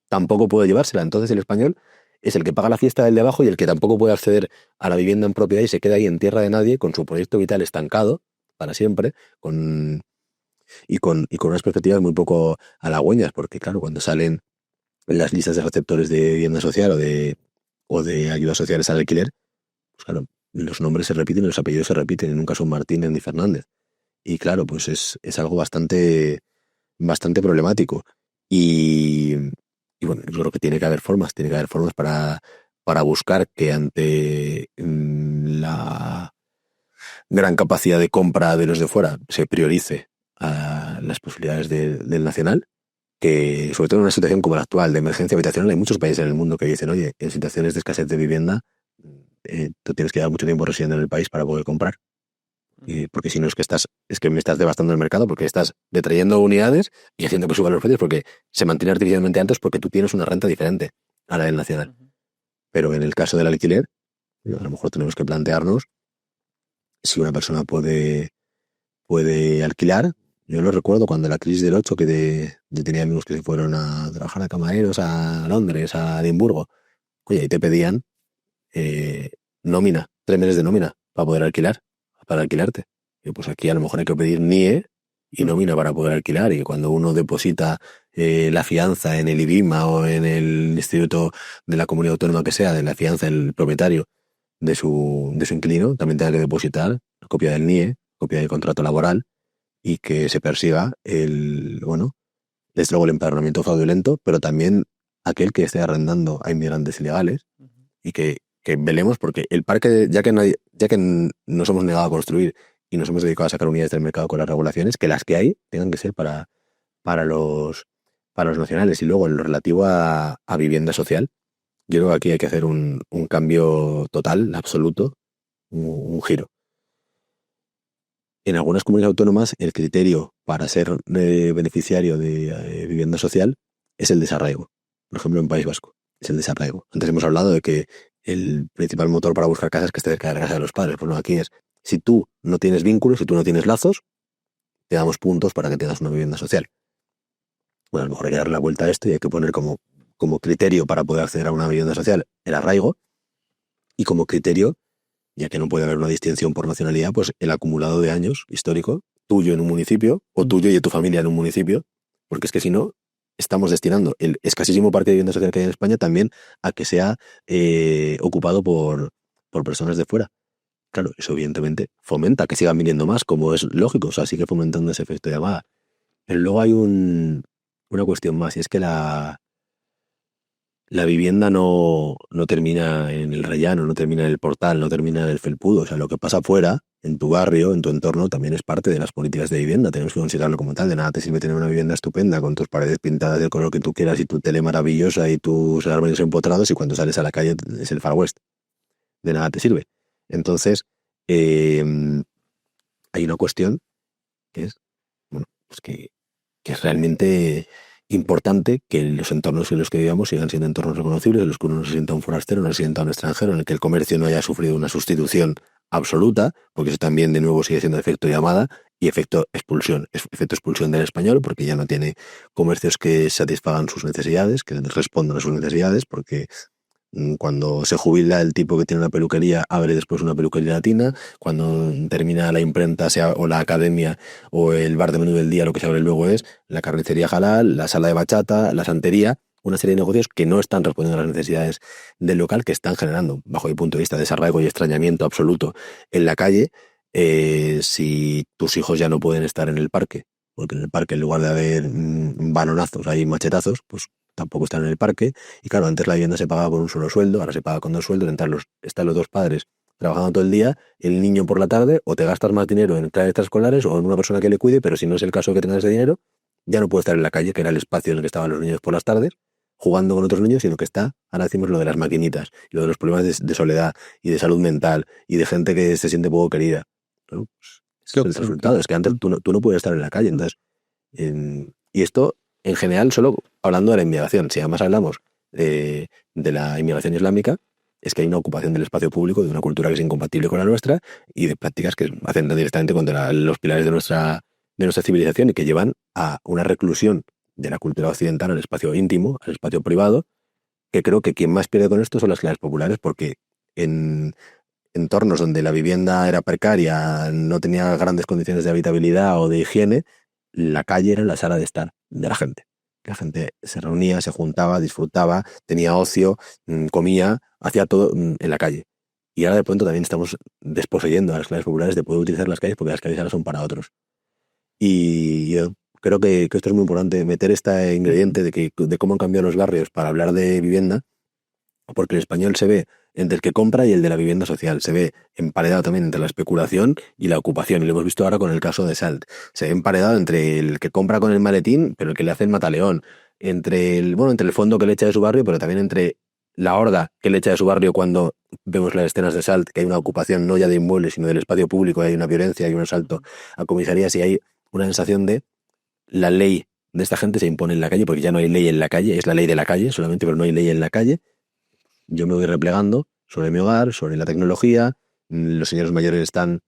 tampoco puede llevársela. Entonces el español es el que paga la fiesta del de abajo y el que tampoco puede acceder a la vivienda en propiedad y se queda ahí en tierra de nadie con su proyecto vital estancado para siempre, con unas perspectivas muy poco halagüeñas, porque claro, cuando salen en las listas de receptores de vivienda social o de ayudas sociales al alquiler, pues claro, los nombres se repiten y los apellidos se repiten, y nunca son Martínez ni Fernández. Y claro, pues es algo bastante problemático. Y bueno, yo creo que tiene que haber formas para buscar que ante la gran capacidad de compra de los de fuera se priorice a las posibilidades del nacional, que sobre todo en una situación como la actual de emergencia habitacional hay muchos países en el mundo que dicen, oye, en situaciones de escasez de vivienda tú tienes que llevar mucho tiempo residiendo en el país para poder comprar. Porque si no es que me estás devastando el mercado, porque estás detrayendo unidades y haciendo que suban los precios, porque se mantiene artificialmente altos porque tú tienes una renta diferente a la del nacional. Pero en el caso del alquiler, a lo mejor tenemos que plantearnos si una persona puede alquilar. Yo lo recuerdo cuando la crisis del 8, que yo tenía amigos que se fueron a trabajar a camareros a Londres, a Edimburgo. Oye, y te pedían nómina, 3 meses de nómina para poder alquilar, para alquilarte. Y pues aquí a lo mejor hay que pedir NIE y nómina para poder alquilar. Y cuando uno deposita la fianza en el IBIMA o en el Instituto de la Comunidad Autónoma que sea, de la fianza del propietario de su inquilino, también tenga que depositar copia del NIE, copia del contrato laboral, y que se persiga desde luego el empadronamiento fraudulento, pero también aquel que esté arrendando a inmigrantes ilegales, y que velemos porque el parque, ya que nos hemos negado a construir y nos hemos dedicado a sacar unidades del mercado con las regulaciones, que las que hay tengan que ser para los nacionales. Y luego en lo relativo a vivienda social, yo creo que aquí hay que hacer un cambio total, absoluto, un giro. En algunas comunidades autónomas el criterio para ser beneficiario de vivienda social es el desarraigo. Por ejemplo, en País Vasco es el desarraigo. Antes hemos hablado de que el principal motor para buscar casas es que esté cerca de la casa de los padres. Pues no, aquí es, si tú no tienes vínculos, si tú no tienes lazos, te damos puntos para que tengas una vivienda social. Bueno, a lo mejor hay que darle la vuelta a esto y hay que poner como criterio para poder acceder a una vivienda social el arraigo, y como criterio, ya que no puede haber una distinción por nacionalidad, pues el acumulado de años histórico tuyo en un municipio o tuyo y de tu familia en un municipio, porque es que si no, estamos destinando el escasísimo parque de vivienda social que hay en España también a que sea ocupado por personas de fuera. claro, eso evidentemente fomenta que sigan viniendo más, como es lógico, o sea, sigue fomentando ese efecto de llamada. Pero luego hay una cuestión más, y es que la vivienda no termina en el rellano, no termina en el portal, no termina en el felpudo. O sea, lo que pasa afuera, en tu barrio, en tu entorno, también es parte de las políticas de vivienda. Tenemos que considerarlo como tal. De nada te sirve tener una vivienda estupenda con tus paredes pintadas del color que tú quieras y tu tele maravillosa y tus árboles empotrados y cuando sales a la calle es el Far West. De nada te sirve. Entonces, hay una cuestión que es, bueno, pues que es realmente importante que los entornos en los que vivamos sigan siendo entornos reconocibles, en los que uno no se sienta un forastero, no se sienta un extranjero, en el que el comercio no haya sufrido una sustitución absoluta, porque eso también de nuevo sigue siendo efecto llamada y efecto expulsión. Efecto expulsión del español, porque ya no tiene comercios que satisfagan sus necesidades, que respondan a sus necesidades, porque cuando se jubila el tipo que tiene una peluquería, abre después una peluquería latina. Cuando termina la imprenta o la academia o el bar de menú del día, lo que se abre luego es la carnicería halal, la sala de bachata, la santería, una serie de negocios que no están respondiendo a las necesidades del local, que están generando, bajo mi punto de vista, desarraigo y extrañamiento absoluto en la calle. Si tus hijos ya no pueden estar en el parque, porque en el parque en lugar de haber balonazos hay machetazos, pues tampoco están en el parque. Y claro, antes la vivienda se pagaba con un solo sueldo, ahora se paga con dos sueldos, están los dos padres trabajando todo el día, el niño por la tarde, o te gastas más dinero en clases extraescolares o en una persona que le cuide, pero si no es el caso que tengas ese dinero, ya no puede estar en la calle, que era el espacio en el que estaban los niños por las tardes, jugando con otros niños, sino que está, ahora decimos lo de las maquinitas, y lo de los problemas de soledad y de salud mental, y de gente que se siente poco querida. Bueno, pues, ese es el resultado, es que antes tú no puedes estar en la calle, entonces... y esto, en general, solo hablando de la inmigración. Si además hablamos de la inmigración islámica, es que hay una ocupación del espacio público de una cultura que es incompatible con la nuestra y de prácticas que hacen directamente contra los pilares de nuestra civilización y que llevan a una reclusión de la cultura occidental al espacio íntimo, al espacio privado, que creo que quien más pierde con esto son las clases populares, porque en entornos donde la vivienda era precaria, no tenía grandes condiciones de habitabilidad o de higiene, la calle era la sala de estar de la gente. La gente se reunía, se juntaba, disfrutaba, tenía ocio, comía, hacía todo en la calle. Y ahora de pronto también estamos desposeyendo a las clases populares de poder utilizar las calles porque las calles ahora son para otros. Y yo creo que esto es muy importante, meter este ingrediente de cómo han cambiado los barrios para hablar de vivienda, porque el español se ve entre el que compra y el de la vivienda social. Se ve emparedado también entre la especulación y la ocupación. Y lo hemos visto ahora con el caso de Salt. Se ve emparedado entre el que compra con el maletín, pero el que le hace el mataleón. Entre el fondo que le echa de su barrio, pero también entre la horda que le echa de su barrio cuando vemos las escenas de Salt, que hay una ocupación no ya de inmuebles, sino del espacio público, hay una violencia, hay un asalto a comisarías y hay una sensación de la ley de esta gente se impone en la calle, porque ya no hay ley en la calle, es la ley de la calle solamente, pero no hay ley en la calle. Yo me voy replegando sobre mi hogar, sobre la tecnología, los señores mayores están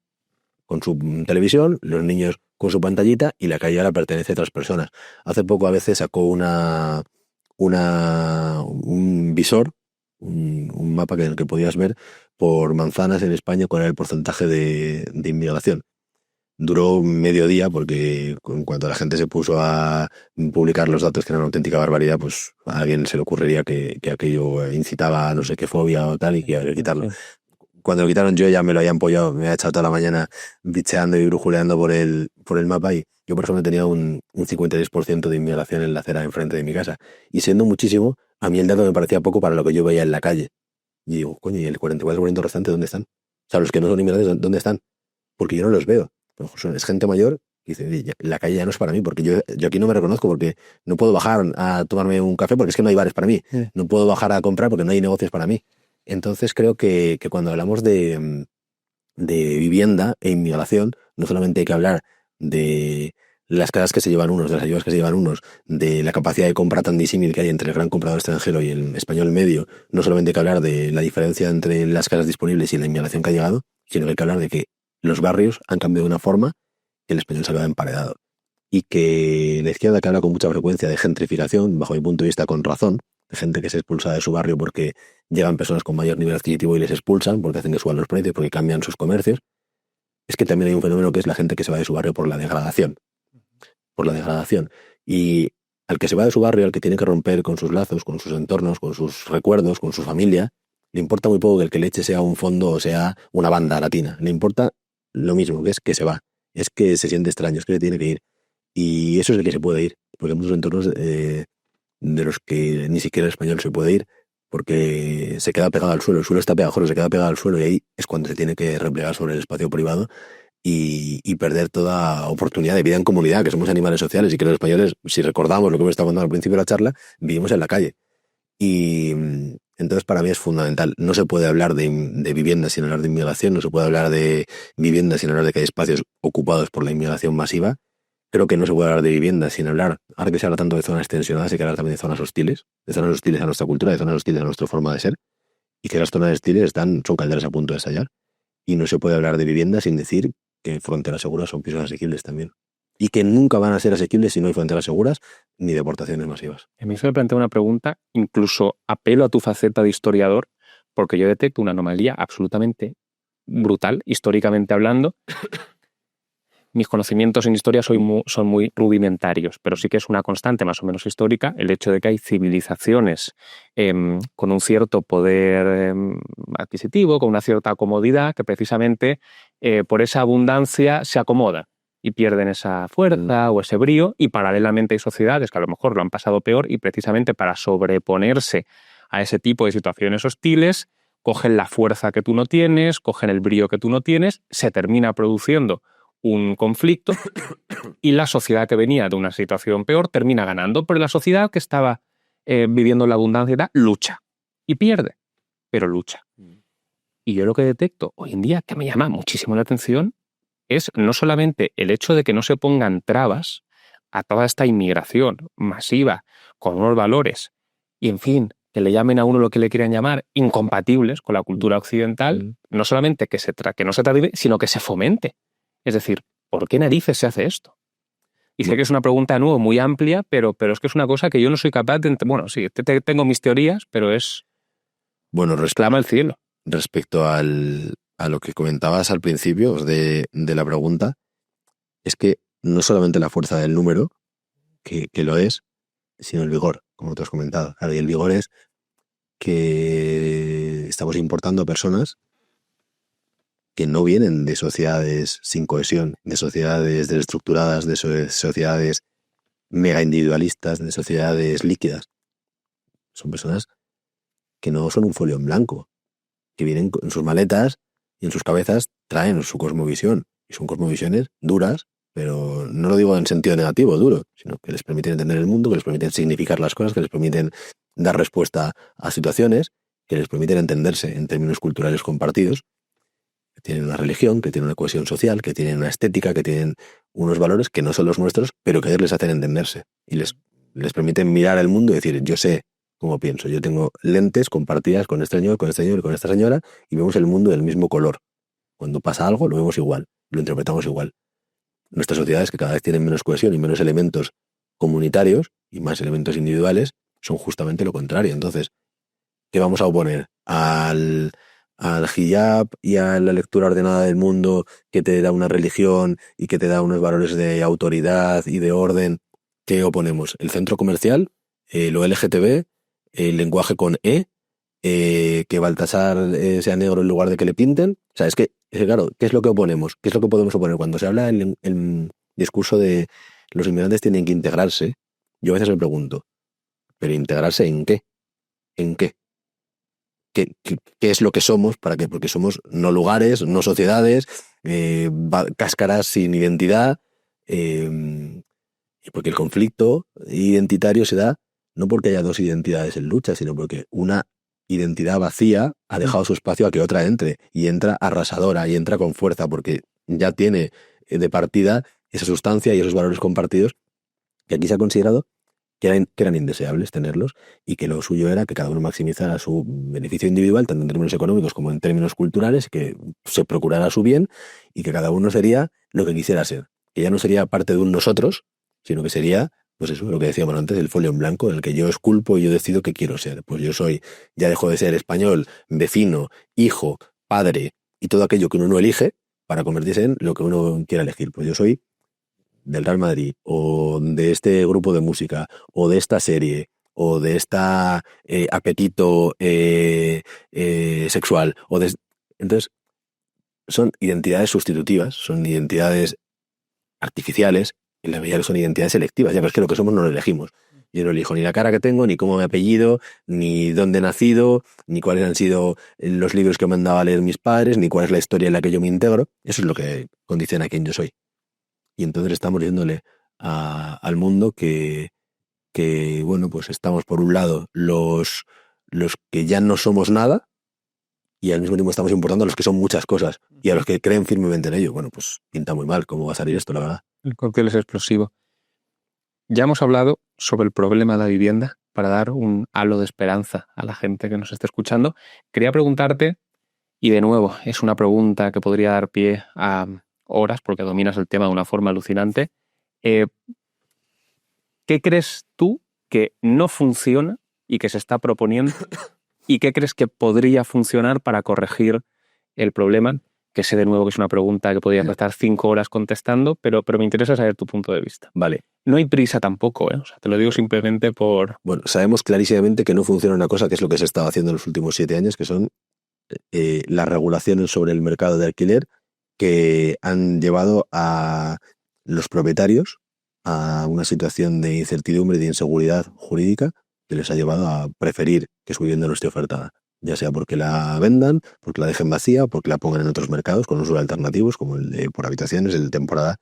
con su televisión, los niños con su pantallita y la calle ahora pertenece a otras personas. Hace poco a veces sacó un visor, un mapa en el que podías ver por manzanas en España cuál era el porcentaje de inmigración. Duró medio día porque en cuanto la gente se puso a publicar los datos, que eran una auténtica barbaridad, pues a alguien se le ocurriría que aquello incitaba a no sé qué fobia o tal y que había que quitarlo. Cuando lo quitaron yo ya me lo había empollado, me había echado toda la mañana bicheando y brujuleando por el mapa y yo por ejemplo tenía un 56% de inmigración en la acera enfrente de mi casa y siendo muchísimo, a mí el dato me parecía poco para lo que yo veía en la calle. Y digo, coño, ¿y el 44% restante dónde están? O sea, los que no son inmigrantes, ¿dónde están? Porque yo no los veo. Es gente mayor y dice, la calle ya no es para mí, porque yo aquí no me reconozco, porque no puedo bajar a tomarme un café porque es que no hay bares para mí. No puedo bajar a comprar porque no hay negocios para mí. Entonces creo que cuando hablamos de vivienda e inmigración, no solamente hay que hablar de las casas que se llevan unos, de las ayudas que se llevan unos, de la capacidad de compra tan disímil que hay entre el gran comprador extranjero y el español medio, no solamente hay que hablar de la diferencia entre las casas disponibles y la inmigración que ha llegado, sino que hay que hablar de que los barrios han cambiado de una forma que el español se ha emparedado. Y que la izquierda, que habla con mucha frecuencia de gentrificación, bajo mi punto de vista con razón, de gente que se expulsa de su barrio porque llegan personas con mayor nivel adquisitivo y les expulsan porque hacen que suban los precios, porque cambian sus comercios, es que también hay un fenómeno que es la gente que se va de su barrio por la degradación. Por la degradación. Y al que se va de su barrio, al que tiene que romper con sus lazos, con sus entornos, con sus recuerdos, con su familia, Le importa muy poco que el que le eche sea un fondo o sea una banda latina. Le importa lo mismo, que es que se va. Es que se siente extraño, es que se tiene que ir. Y eso es el que se puede ir. Porque hay muchos entornos de los que ni siquiera el español se puede ir porque se queda pegado al suelo. El suelo está pegajoso, se queda pegado al suelo y ahí es cuando se tiene que replegar sobre el espacio privado y perder toda oportunidad de vida en comunidad, que somos animales sociales y que los españoles, si recordamos lo que hemos estado contando al principio de la charla, vivimos en la calle. Y entonces para mí es fundamental. No se puede hablar de vivienda sin hablar de inmigración, no se puede hablar de vivienda sin hablar de que hay espacios ocupados por la inmigración masiva. Creo que no se puede hablar de vivienda sin hablar, ahora que se habla tanto de zonas tensionadas, hay que hablar también de zonas hostiles a nuestra cultura, de zonas hostiles a nuestra forma de ser, y que las zonas hostiles son calderas a punto de estallar. Y no se puede hablar de vivienda sin decir que fronteras seguras son pisos asequibles también. Y que nunca van a ser asequibles si no hay fronteras seguras ni deportaciones masivas. A mí se me plantea una pregunta, incluso apelo a tu faceta de historiador, porque yo detecto una anomalía absolutamente brutal, históricamente hablando. Mis conocimientos en historia son muy rudimentarios, pero sí que es una constante más o menos histórica el hecho de que hay civilizaciones con un cierto poder adquisitivo, con una cierta comodidad, que precisamente por esa abundancia se acomodan y pierden esa fuerza o ese brío, y paralelamente hay sociedades que a lo mejor lo han pasado peor y precisamente para sobreponerse a ese tipo de situaciones hostiles cogen la fuerza que tú no tienes, cogen el brío que tú no tienes, se termina produciendo un conflicto y la sociedad que venía de una situación peor termina ganando, pero la sociedad que estaba viviendo la abundancia y tal, lucha y pierde, pero lucha. Y yo lo que detecto hoy en día, que me llama muchísimo la atención, es no solamente el hecho de que no se pongan trabas a toda esta inmigración masiva con unos valores y, en fin, que le llamen a uno lo que le quieran llamar incompatibles con la cultura occidental, no solamente que no se trate, sino que se fomente. Es decir, ¿por qué narices se hace esto? Y sé que es una pregunta de nuevo muy amplia, pero es que es una cosa que yo no soy capaz de... Bueno, sí, tengo mis teorías, pero es... Bueno, clama el cielo. Respecto a lo que comentabas al principio de la pregunta, es que no solamente la fuerza del número, que lo es, sino el vigor, como tú has comentado. Claro, y el vigor es que estamos importando personas que no vienen de sociedades sin cohesión, de sociedades desestructuradas, de sociedades mega individualistas, de sociedades líquidas. Son personas que no son un folio en blanco, que vienen en sus maletas y en sus cabezas traen su cosmovisión. Y son cosmovisiones duras, pero no lo digo en sentido negativo, duro, sino que les permiten entender el mundo, que les permiten significar las cosas, que les permiten dar respuesta a situaciones, que les permiten entenderse en términos culturales compartidos, que tienen una religión, que tienen una cohesión social, que tienen una estética, que tienen unos valores que no son los nuestros, pero que a ellos les hacen entenderse y les permiten mirar al mundo y decir, yo sé cómo pienso, yo tengo lentes compartidas con este señor, con este señor y con esta señora y vemos el mundo del mismo color. Cuando pasa algo lo vemos igual, lo interpretamos igual. Nuestras sociedades, que cada vez tienen menos cohesión y menos elementos comunitarios y más elementos individuales, son justamente lo contrario. Entonces, ¿qué vamos a oponer? Al hijab y a la lectura ordenada del mundo que te da una religión y que te da unos valores de autoridad y de orden. ¿Qué oponemos? ¿El centro comercial? ¿Lo LGTB? ¿El lenguaje con E? ¿Que Baltasar sea negro en lugar de que le pinten? O sea, es que claro, ¿qué es lo que oponemos? ¿Qué es lo que podemos oponer? Cuando se habla en el discurso de los inmigrantes tienen que integrarse, yo a veces me pregunto, ¿pero integrarse en qué? ¿En qué? ¿Qué es lo que somos? ¿Para qué? Porque somos no lugares, no sociedades, cáscaras sin identidad, y porque el conflicto identitario se da no porque haya dos identidades en lucha, sino porque una identidad vacía ha dejado su espacio a que otra entre, y entra arrasadora, y entra con fuerza, porque ya tiene de partida esa sustancia y esos valores compartidos que aquí se ha considerado que eran indeseables tenerlos y que lo suyo era que cada uno maximizara su beneficio individual, tanto en términos económicos como en términos culturales, que se procurara su bien y que cada uno sería lo que quisiera ser. Que ya no sería parte de un nosotros, sino que sería, pues eso, lo que decíamos antes, el folio en blanco en el que yo esculpo y yo decido qué quiero ser. Pues yo ya dejo de ser español, vecino, hijo, padre y todo aquello que uno no elige para convertirse en lo que uno quiera elegir. Pues yo soy del Real Madrid, o de este grupo de música, o de esta serie, o de esta apetito sexual. Entonces, son identidades sustitutivas, son identidades artificiales, y la mayoría son identidades selectivas. Ya ves que lo que somos no lo elegimos. Yo no elijo ni la cara que tengo, ni cómo me apellido, ni dónde he nacido, ni cuáles han sido los libros que me han dado a leer mis padres, ni cuál es la historia en la que yo me integro. Eso es lo que condiciona quién yo soy. Y entonces estamos diciéndole al mundo que, bueno, pues estamos por un lado los que ya no somos nada, y al mismo tiempo estamos importando a los que son muchas cosas y a los que creen firmemente en ello. Bueno, pues pinta muy mal cómo va a salir esto, la verdad. El cóctel es explosivo. Ya hemos hablado sobre el problema de la vivienda para dar un halo de esperanza a la gente que nos esté escuchando. Quería preguntarte, y de nuevo, es una pregunta que podría dar pie a horas porque dominas el tema de una forma alucinante. ¿Qué crees tú que no funciona y que se está proponiendo? ¿Y qué crees que podría funcionar para corregir el problema? Que sé de nuevo que es una pregunta que podrías estar 5 horas contestando, pero me interesa saber tu punto de vista. Vale. No hay prisa tampoco, ¿eh? O sea, te lo digo simplemente por... Bueno, sabemos clarísimamente que no funciona una cosa que es lo que se estaba haciendo en los últimos 7 años, que son las regulaciones sobre el mercado de alquiler que han llevado a los propietarios a una situación de incertidumbre y de inseguridad jurídica que les ha llevado a preferir que su vivienda no esté ofertada, ya sea porque la vendan, porque la dejen vacía, porque la pongan en otros mercados con usos alternativos como el de por habitaciones, el de temporada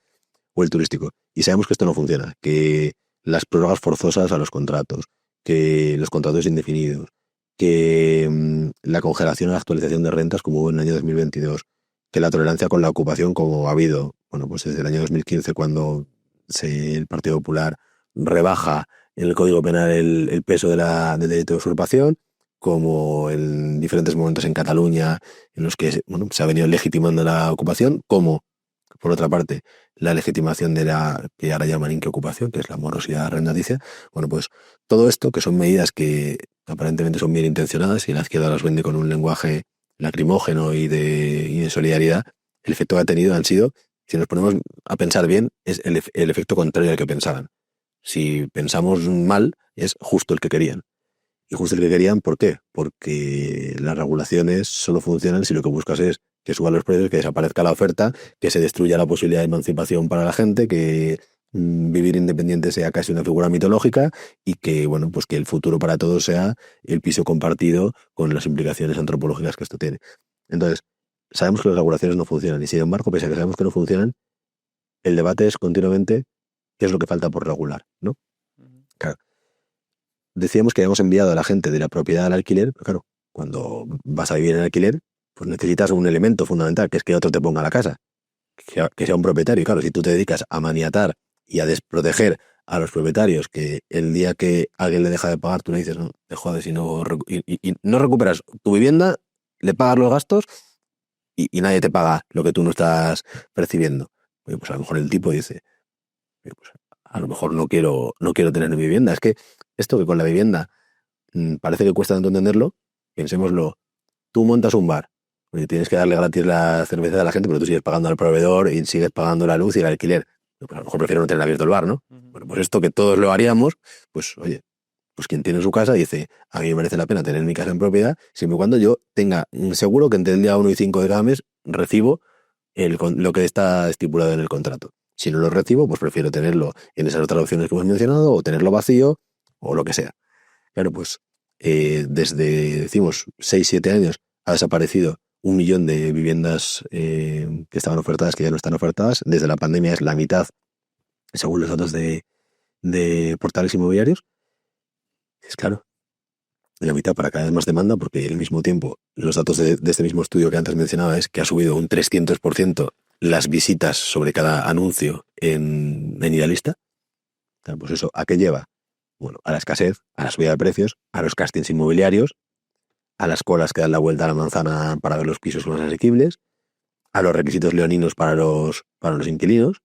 o el turístico. Y sabemos que esto no funciona, que las prórrogas forzosas a los contratos, que los contratos indefinidos, que la congelación a la actualización de rentas como hubo en el año 2022, que la tolerancia con la ocupación como ha habido, bueno, pues desde el año 2015 cuando el Partido Popular rebaja en el Código Penal el peso del delito de usurpación, como en diferentes momentos en Cataluña en los que bueno, se ha venido legitimando la ocupación, como por otra parte la legitimación de la que ahora llaman inquiocupación, que es la morosidad arrendaticia. Bueno, pues todo esto, que son medidas que aparentemente son bien intencionadas y la izquierda las vende con un lenguaje lacrimógeno y de solidaridad, el efecto que ha tenido han sido, si nos ponemos a pensar bien, es el efecto contrario al que pensaban. Si pensamos mal, es justo el que querían. Y justo el que querían, ¿por qué? Porque las regulaciones solo funcionan si lo que buscas es que suban los precios, que desaparezca la oferta, que se destruya la posibilidad de emancipación para la gente, que vivir independiente sea casi una figura mitológica y que, bueno, pues que el futuro para todos sea el piso compartido con las implicaciones antropológicas que esto tiene. Entonces, sabemos que las regulaciones no funcionan y sin embargo, pese a que sabemos que no funcionan, el debate es continuamente qué es lo que falta por regular, ¿no? Claro. Decíamos que habíamos enviado a la gente de la propiedad al alquiler, pero claro, cuando vas a vivir en alquiler, pues necesitas un elemento fundamental, que es que otro te ponga la casa, que sea un propietario. Y claro, si tú te dedicas a maniatar y a desproteger a los propietarios, que el día que alguien le deja de pagar, tú le dices, no, te jodes y no recuperas tu vivienda, le pagas los gastos y nadie te paga lo que tú no estás percibiendo. Oye, pues a lo mejor el tipo dice, oye, pues a lo mejor no quiero tener mi vivienda. Es que esto que con la vivienda parece que cuesta tanto entenderlo, pensémoslo, tú montas un bar, oye, tienes que darle gratis la cerveza a la gente, pero tú sigues pagando al proveedor y sigues pagando la luz y el alquiler. Pues a lo mejor prefiero no tener abierto el bar, ¿no? Bueno, pues esto que todos lo haríamos, pues oye, pues quien tiene su casa dice, a mí me merece la pena tener mi casa en propiedad, siempre y cuando yo tenga seguro que entre el día 1 y 5 de cada mes recibo lo que está estipulado en el contrato. Si no lo recibo, pues prefiero tenerlo en esas otras opciones que hemos mencionado, o tenerlo vacío, o lo que sea. Claro, pues desde, decimos, 6-7 años ha desaparecido 1 millón de viviendas que estaban ofertadas, que ya no están ofertadas. Desde la pandemia es la mitad, según los datos de portales inmobiliarios. Es claro, la mitad para cada vez más demanda, porque al mismo tiempo los datos de este mismo estudio que antes mencionaba es que ha subido un 300% las visitas sobre cada anuncio en Idealista. Claro, pues eso, ¿a qué lleva? Bueno, a la escasez, a la subida de precios, a los castings inmobiliarios, a las colas que dan la vuelta a la manzana para ver los pisos más asequibles, a los requisitos leoninos para los inquilinos,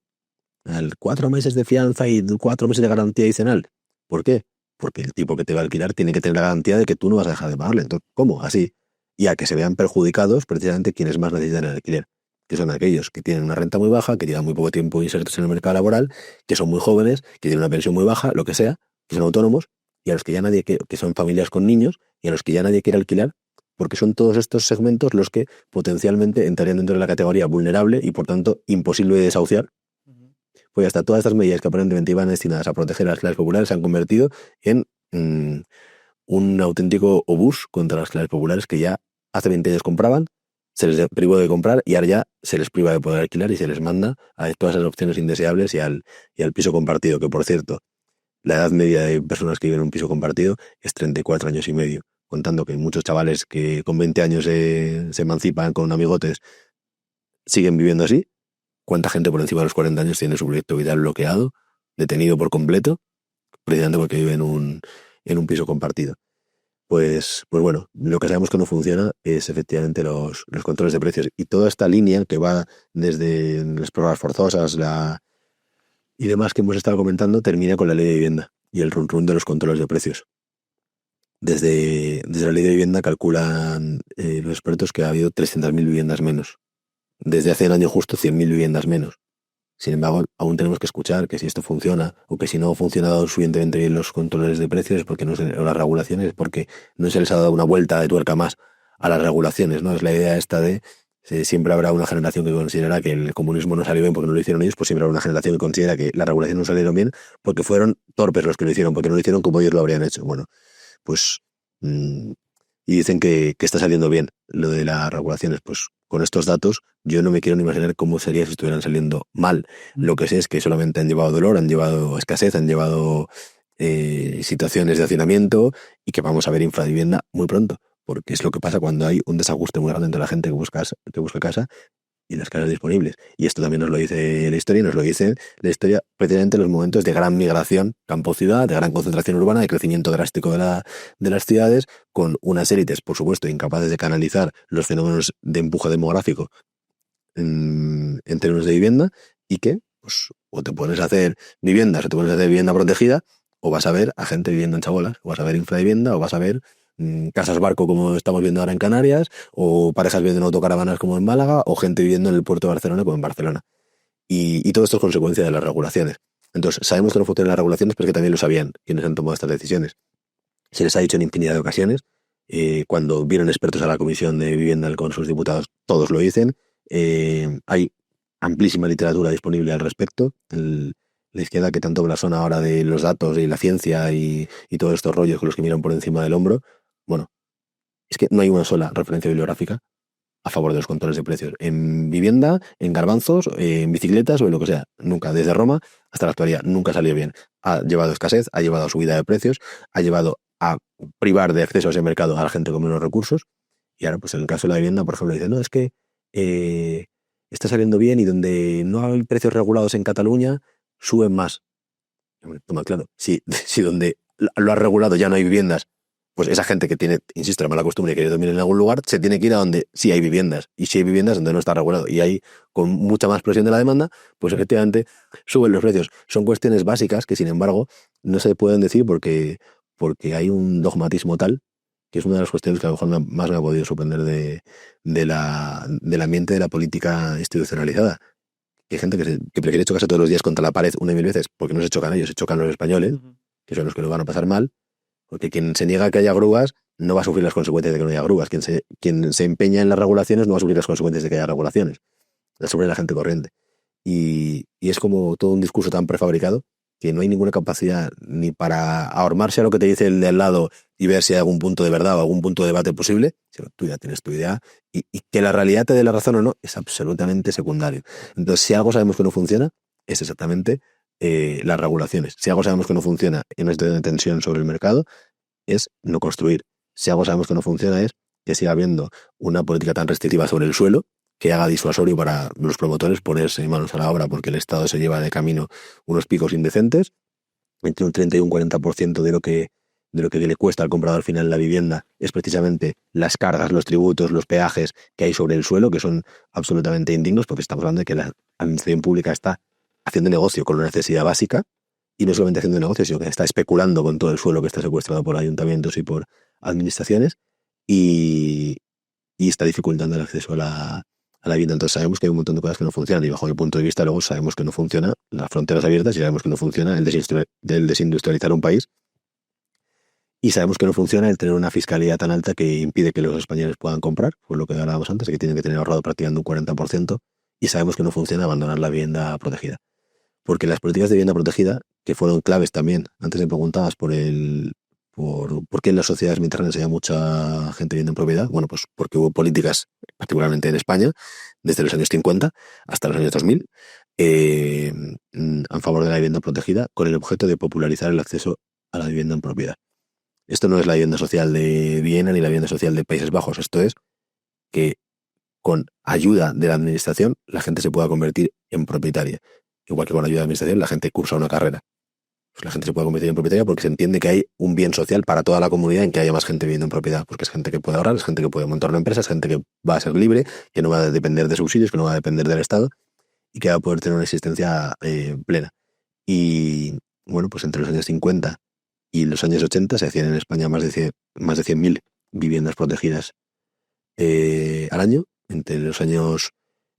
al 4 meses de fianza y 4 meses de garantía adicional. ¿Por qué? Porque el tipo que te va a alquilar tiene que tener la garantía de que tú no vas a dejar de pagarle. Entonces, ¿cómo? Así. Y a que se vean perjudicados precisamente quienes más necesitan el alquiler, que son aquellos que tienen una renta muy baja, que llevan muy poco tiempo insertos en el mercado laboral, que son muy jóvenes, que tienen una pensión muy baja, lo que sea, que son autónomos y a los que ya nadie que son familias con niños y a los que ya nadie quiere alquilar, porque son todos estos segmentos los que potencialmente entrarían dentro de la categoría vulnerable y por tanto imposible de desahuciar. Pues hasta todas estas medidas que aparentemente iban destinadas a proteger a las clases populares se han convertido en un auténtico obús contra las clases populares que ya hace 20 años compraban, se les privó de comprar y ahora ya se les priva de poder alquilar y se les manda a todas esas opciones indeseables y al piso compartido, que por cierto, la edad media de personas que viven en un piso compartido es 34 años y medio, contando que muchos chavales que con 20 años se emancipan con amigotes siguen viviendo así. ¿Cuánta gente por encima de los 40 años tiene su proyecto vital bloqueado, detenido por completo, precisamente porque vive en un piso compartido? Pues bueno, lo que sabemos que no funciona es efectivamente los controles de precios. Y toda esta línea que va desde las pruebas forzosas y demás que hemos estado comentando termina con la ley de vivienda y el run de los controles de precios. Desde la ley de vivienda calculan los expertos que ha habido 300.000 viviendas menos. Desde hace un año justo 100.000 viviendas menos. Sin embargo, aún tenemos que escuchar que si esto funciona o que si no ha funcionado suficientemente bien los controles de precios o las regulaciones es porque no se les ha dado una vuelta de tuerca más a las regulaciones, ¿no? Es la idea esta de siempre habrá una generación que considera que el comunismo no salió bien porque no lo hicieron ellos, pues siempre habrá una generación que considera que las regulaciones no salieron bien porque fueron torpes los que lo hicieron, porque no lo hicieron como ellos lo habrían hecho. Bueno, pues y dicen que está saliendo bien lo de las regulaciones. Pues con estos datos yo no me quiero ni imaginar cómo sería si estuvieran saliendo mal. Lo que sé es que solamente han llevado dolor, han llevado escasez, han llevado situaciones de hacinamiento y que vamos a ver infravivienda muy pronto, porque es lo que pasa cuando hay un desajuste muy grande entre la gente que busca casa y las casas disponibles. Y esto también nos lo dice la historia, y nos lo dice la historia precisamente en los momentos de gran migración campo-ciudad, de gran concentración urbana, de crecimiento drástico de las ciudades, con unas élites, por supuesto, incapaces de canalizar los fenómenos de empuje demográfico en términos de vivienda, y que pues o te pones a hacer viviendas, o te pones a hacer vivienda protegida, o vas a ver a gente viviendo en chabolas, o vas a ver infravivienda, o vas a ver casas barco como estamos viendo ahora en Canarias, o parejas viviendo en autocaravanas como en Málaga, o gente viviendo en el puerto de Barcelona como en Barcelona. Y todo esto es consecuencia de las regulaciones. Entonces, sabemos que no funcionan las regulaciones, pero es que también lo sabían quienes han tomado estas decisiones. Se les ha dicho en infinidad de ocasiones, cuando vieron expertos a la Comisión de Vivienda con sus diputados, todos lo dicen. Hay amplísima literatura disponible al respecto. La izquierda que tanto blasona ahora de los datos y la ciencia y todos estos rollos con los que miran por encima del hombro, bueno, es que no hay una sola referencia bibliográfica a favor de los controles de precios. En vivienda, en garbanzos, en bicicletas o en lo que sea. Nunca, desde Roma hasta la actualidad, nunca salió bien. Ha llevado escasez, ha llevado a subida de precios, ha llevado a privar de acceso a ese mercado a la gente con menos recursos. Y ahora, pues en el caso de la vivienda, por ejemplo, dice, no, es que está saliendo bien y donde no hay precios regulados en Cataluña, suben más. Toma, claro, si donde lo ha regulado ya no hay viviendas, pues esa gente que tiene, insisto, la mala costumbre de querer dormir en algún lugar, se tiene que ir a donde sí hay viviendas. Y si hay viviendas donde no está regulado y hay con mucha más presión de la demanda, pues efectivamente suben los precios. Son cuestiones básicas que, sin embargo, no se pueden decir porque hay un dogmatismo tal, que es una de las cuestiones que a lo mejor más me ha podido sorprender del ambiente de la política institucionalizada. Hay gente que prefiere chocarse todos los días contra la pared 1.000 veces, porque no se chocan ellos, se chocan los españoles, que son los que lo van a pasar mal, porque quien se niega a que haya grúas no va a sufrir las consecuencias de que no haya grúas. Quien se empeña en las regulaciones no va a sufrir las consecuencias de que haya regulaciones. Las sufre la gente corriente. Y es como todo un discurso tan prefabricado que no hay ninguna capacidad ni para ahormarse a lo que te dice el de al lado y ver si hay algún punto de verdad o algún punto de debate posible, sino tú ya tienes tu idea y que la realidad te dé la razón o no es absolutamente secundario. Entonces, si algo sabemos que no funciona, es exactamente las regulaciones. Si algo sabemos que no funciona en una situación de tensión sobre el mercado, es no construir. Si algo sabemos que no funciona es que siga habiendo una política tan restrictiva sobre el suelo que haga disuasorio para los promotores ponerse manos a la obra porque el Estado se lleva de camino unos picos indecentes, entre un 30 y un 40% de lo que le cuesta al comprador final la vivienda es precisamente las cargas, los tributos, los peajes que hay sobre el suelo, que son absolutamente indignos, porque estamos hablando de que la administración pública está haciendo negocio con una necesidad básica, y no solamente haciendo negocio, sino que está especulando con todo el suelo que está secuestrado por ayuntamientos y por administraciones, y está dificultando el acceso a la vivienda. Entonces sabemos que hay un montón de cosas que no funcionan, y bajo mi punto de vista luego sabemos que no funciona las fronteras abiertas y sabemos que no funciona el desindustrializar un país, Y sabemos que no funciona el tener una fiscalidad tan alta que impide que los españoles puedan comprar, pues lo que hablábamos antes, que tienen que tener ahorrado prácticamente un 40%, y sabemos que no funciona abandonar la vivienda protegida. Porque las políticas de vivienda protegida, que fueron claves también, antes me preguntabas por qué en las sociedades mediterráneas había mucha gente viviendo en propiedad. Bueno, pues porque hubo políticas, particularmente en España, desde los años 50 hasta los años 2000, en favor de la vivienda protegida, con el objeto de popularizar el acceso a la vivienda en propiedad. Esto no es la vivienda social de Viena ni la vivienda social de Países Bajos. Esto es que con ayuda de la administración la gente se pueda convertir en propietaria. Igual que con ayuda de la administración la gente cursa una carrera. Pues la gente se puede convertir en propietaria porque se entiende que hay un bien social para toda la comunidad en que haya más gente viviendo en propiedad. Porque es gente que puede ahorrar, es gente que puede montar una empresa, es gente que va a ser libre, que no va a depender de subsidios, que no va a depender del Estado y que va a poder tener una existencia plena. Y bueno, pues entre los años 50 y los años 80 se hacían en España más de 100.000 viviendas protegidas al año. Entre los años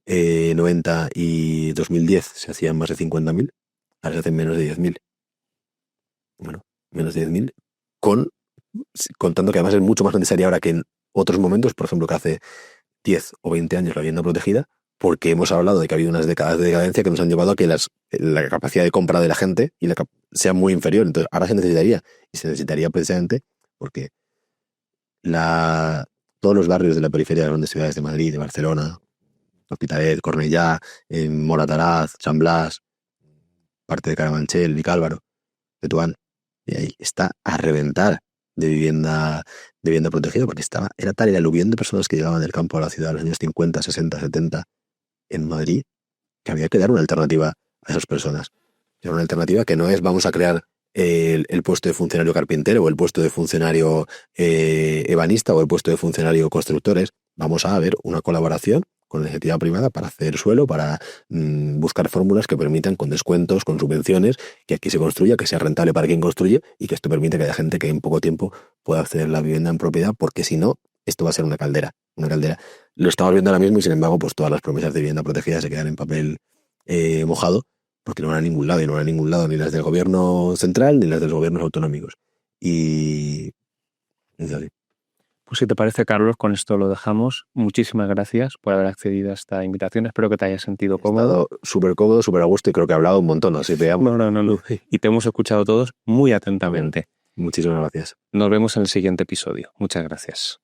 90 y 2010 se hacían más de 50.000, ahora se hacen menos de 10.000. Bueno, menos de 10.000, contando que además es mucho más necesaria ahora que en otros momentos, por ejemplo, que hace 10 o 20 años la vivienda protegida, porque hemos hablado de que ha habido unas décadas de decadencia que nos han llevado a que la capacidad de compra de la gente sea muy inferior. Entonces, ahora se necesitaría precisamente porque todos los barrios de la periferia de las grandes ciudades de Madrid, de Barcelona, Hospitalet, Cornellá, Moratalaz, San Blas, parte de Carabanchel, Vicálvaro, Tetuán, y ahí está a reventar de vivienda protegida, porque era tal el aluvión de personas que llegaban del campo a la ciudad en los años 50, 60, 70 en Madrid, que había que dar una alternativa a esas personas. Era una alternativa que no es vamos a crear el puesto de funcionario carpintero o el puesto de funcionario ebanista o el puesto de funcionario constructores. Vamos a ver una colaboración con la iniciativa privada para hacer suelo, para buscar fórmulas que permitan, con descuentos, con subvenciones, que aquí se construya, que sea rentable para quien construye y que esto permita que haya gente que en poco tiempo pueda acceder a la vivienda en propiedad, porque si no, esto va a ser una caldera. Una caldera. Lo estamos viendo ahora mismo y sin embargo, pues todas las promesas de vivienda protegida se quedan en papel mojado, porque no van a ningún lado, y no van a ningún lado ni las del gobierno central ni las de los gobiernos autonómicos. Y es así. Pues si te parece, Carlos, con esto lo dejamos. Muchísimas gracias por haber accedido a esta invitación. Espero que te hayas sentido cómodo. He estado súper cómodo, súper a gusto y creo que he hablado un montón, así que No. Y te hemos escuchado todos muy atentamente. Muchísimas gracias. Nos vemos en el siguiente episodio. Muchas gracias.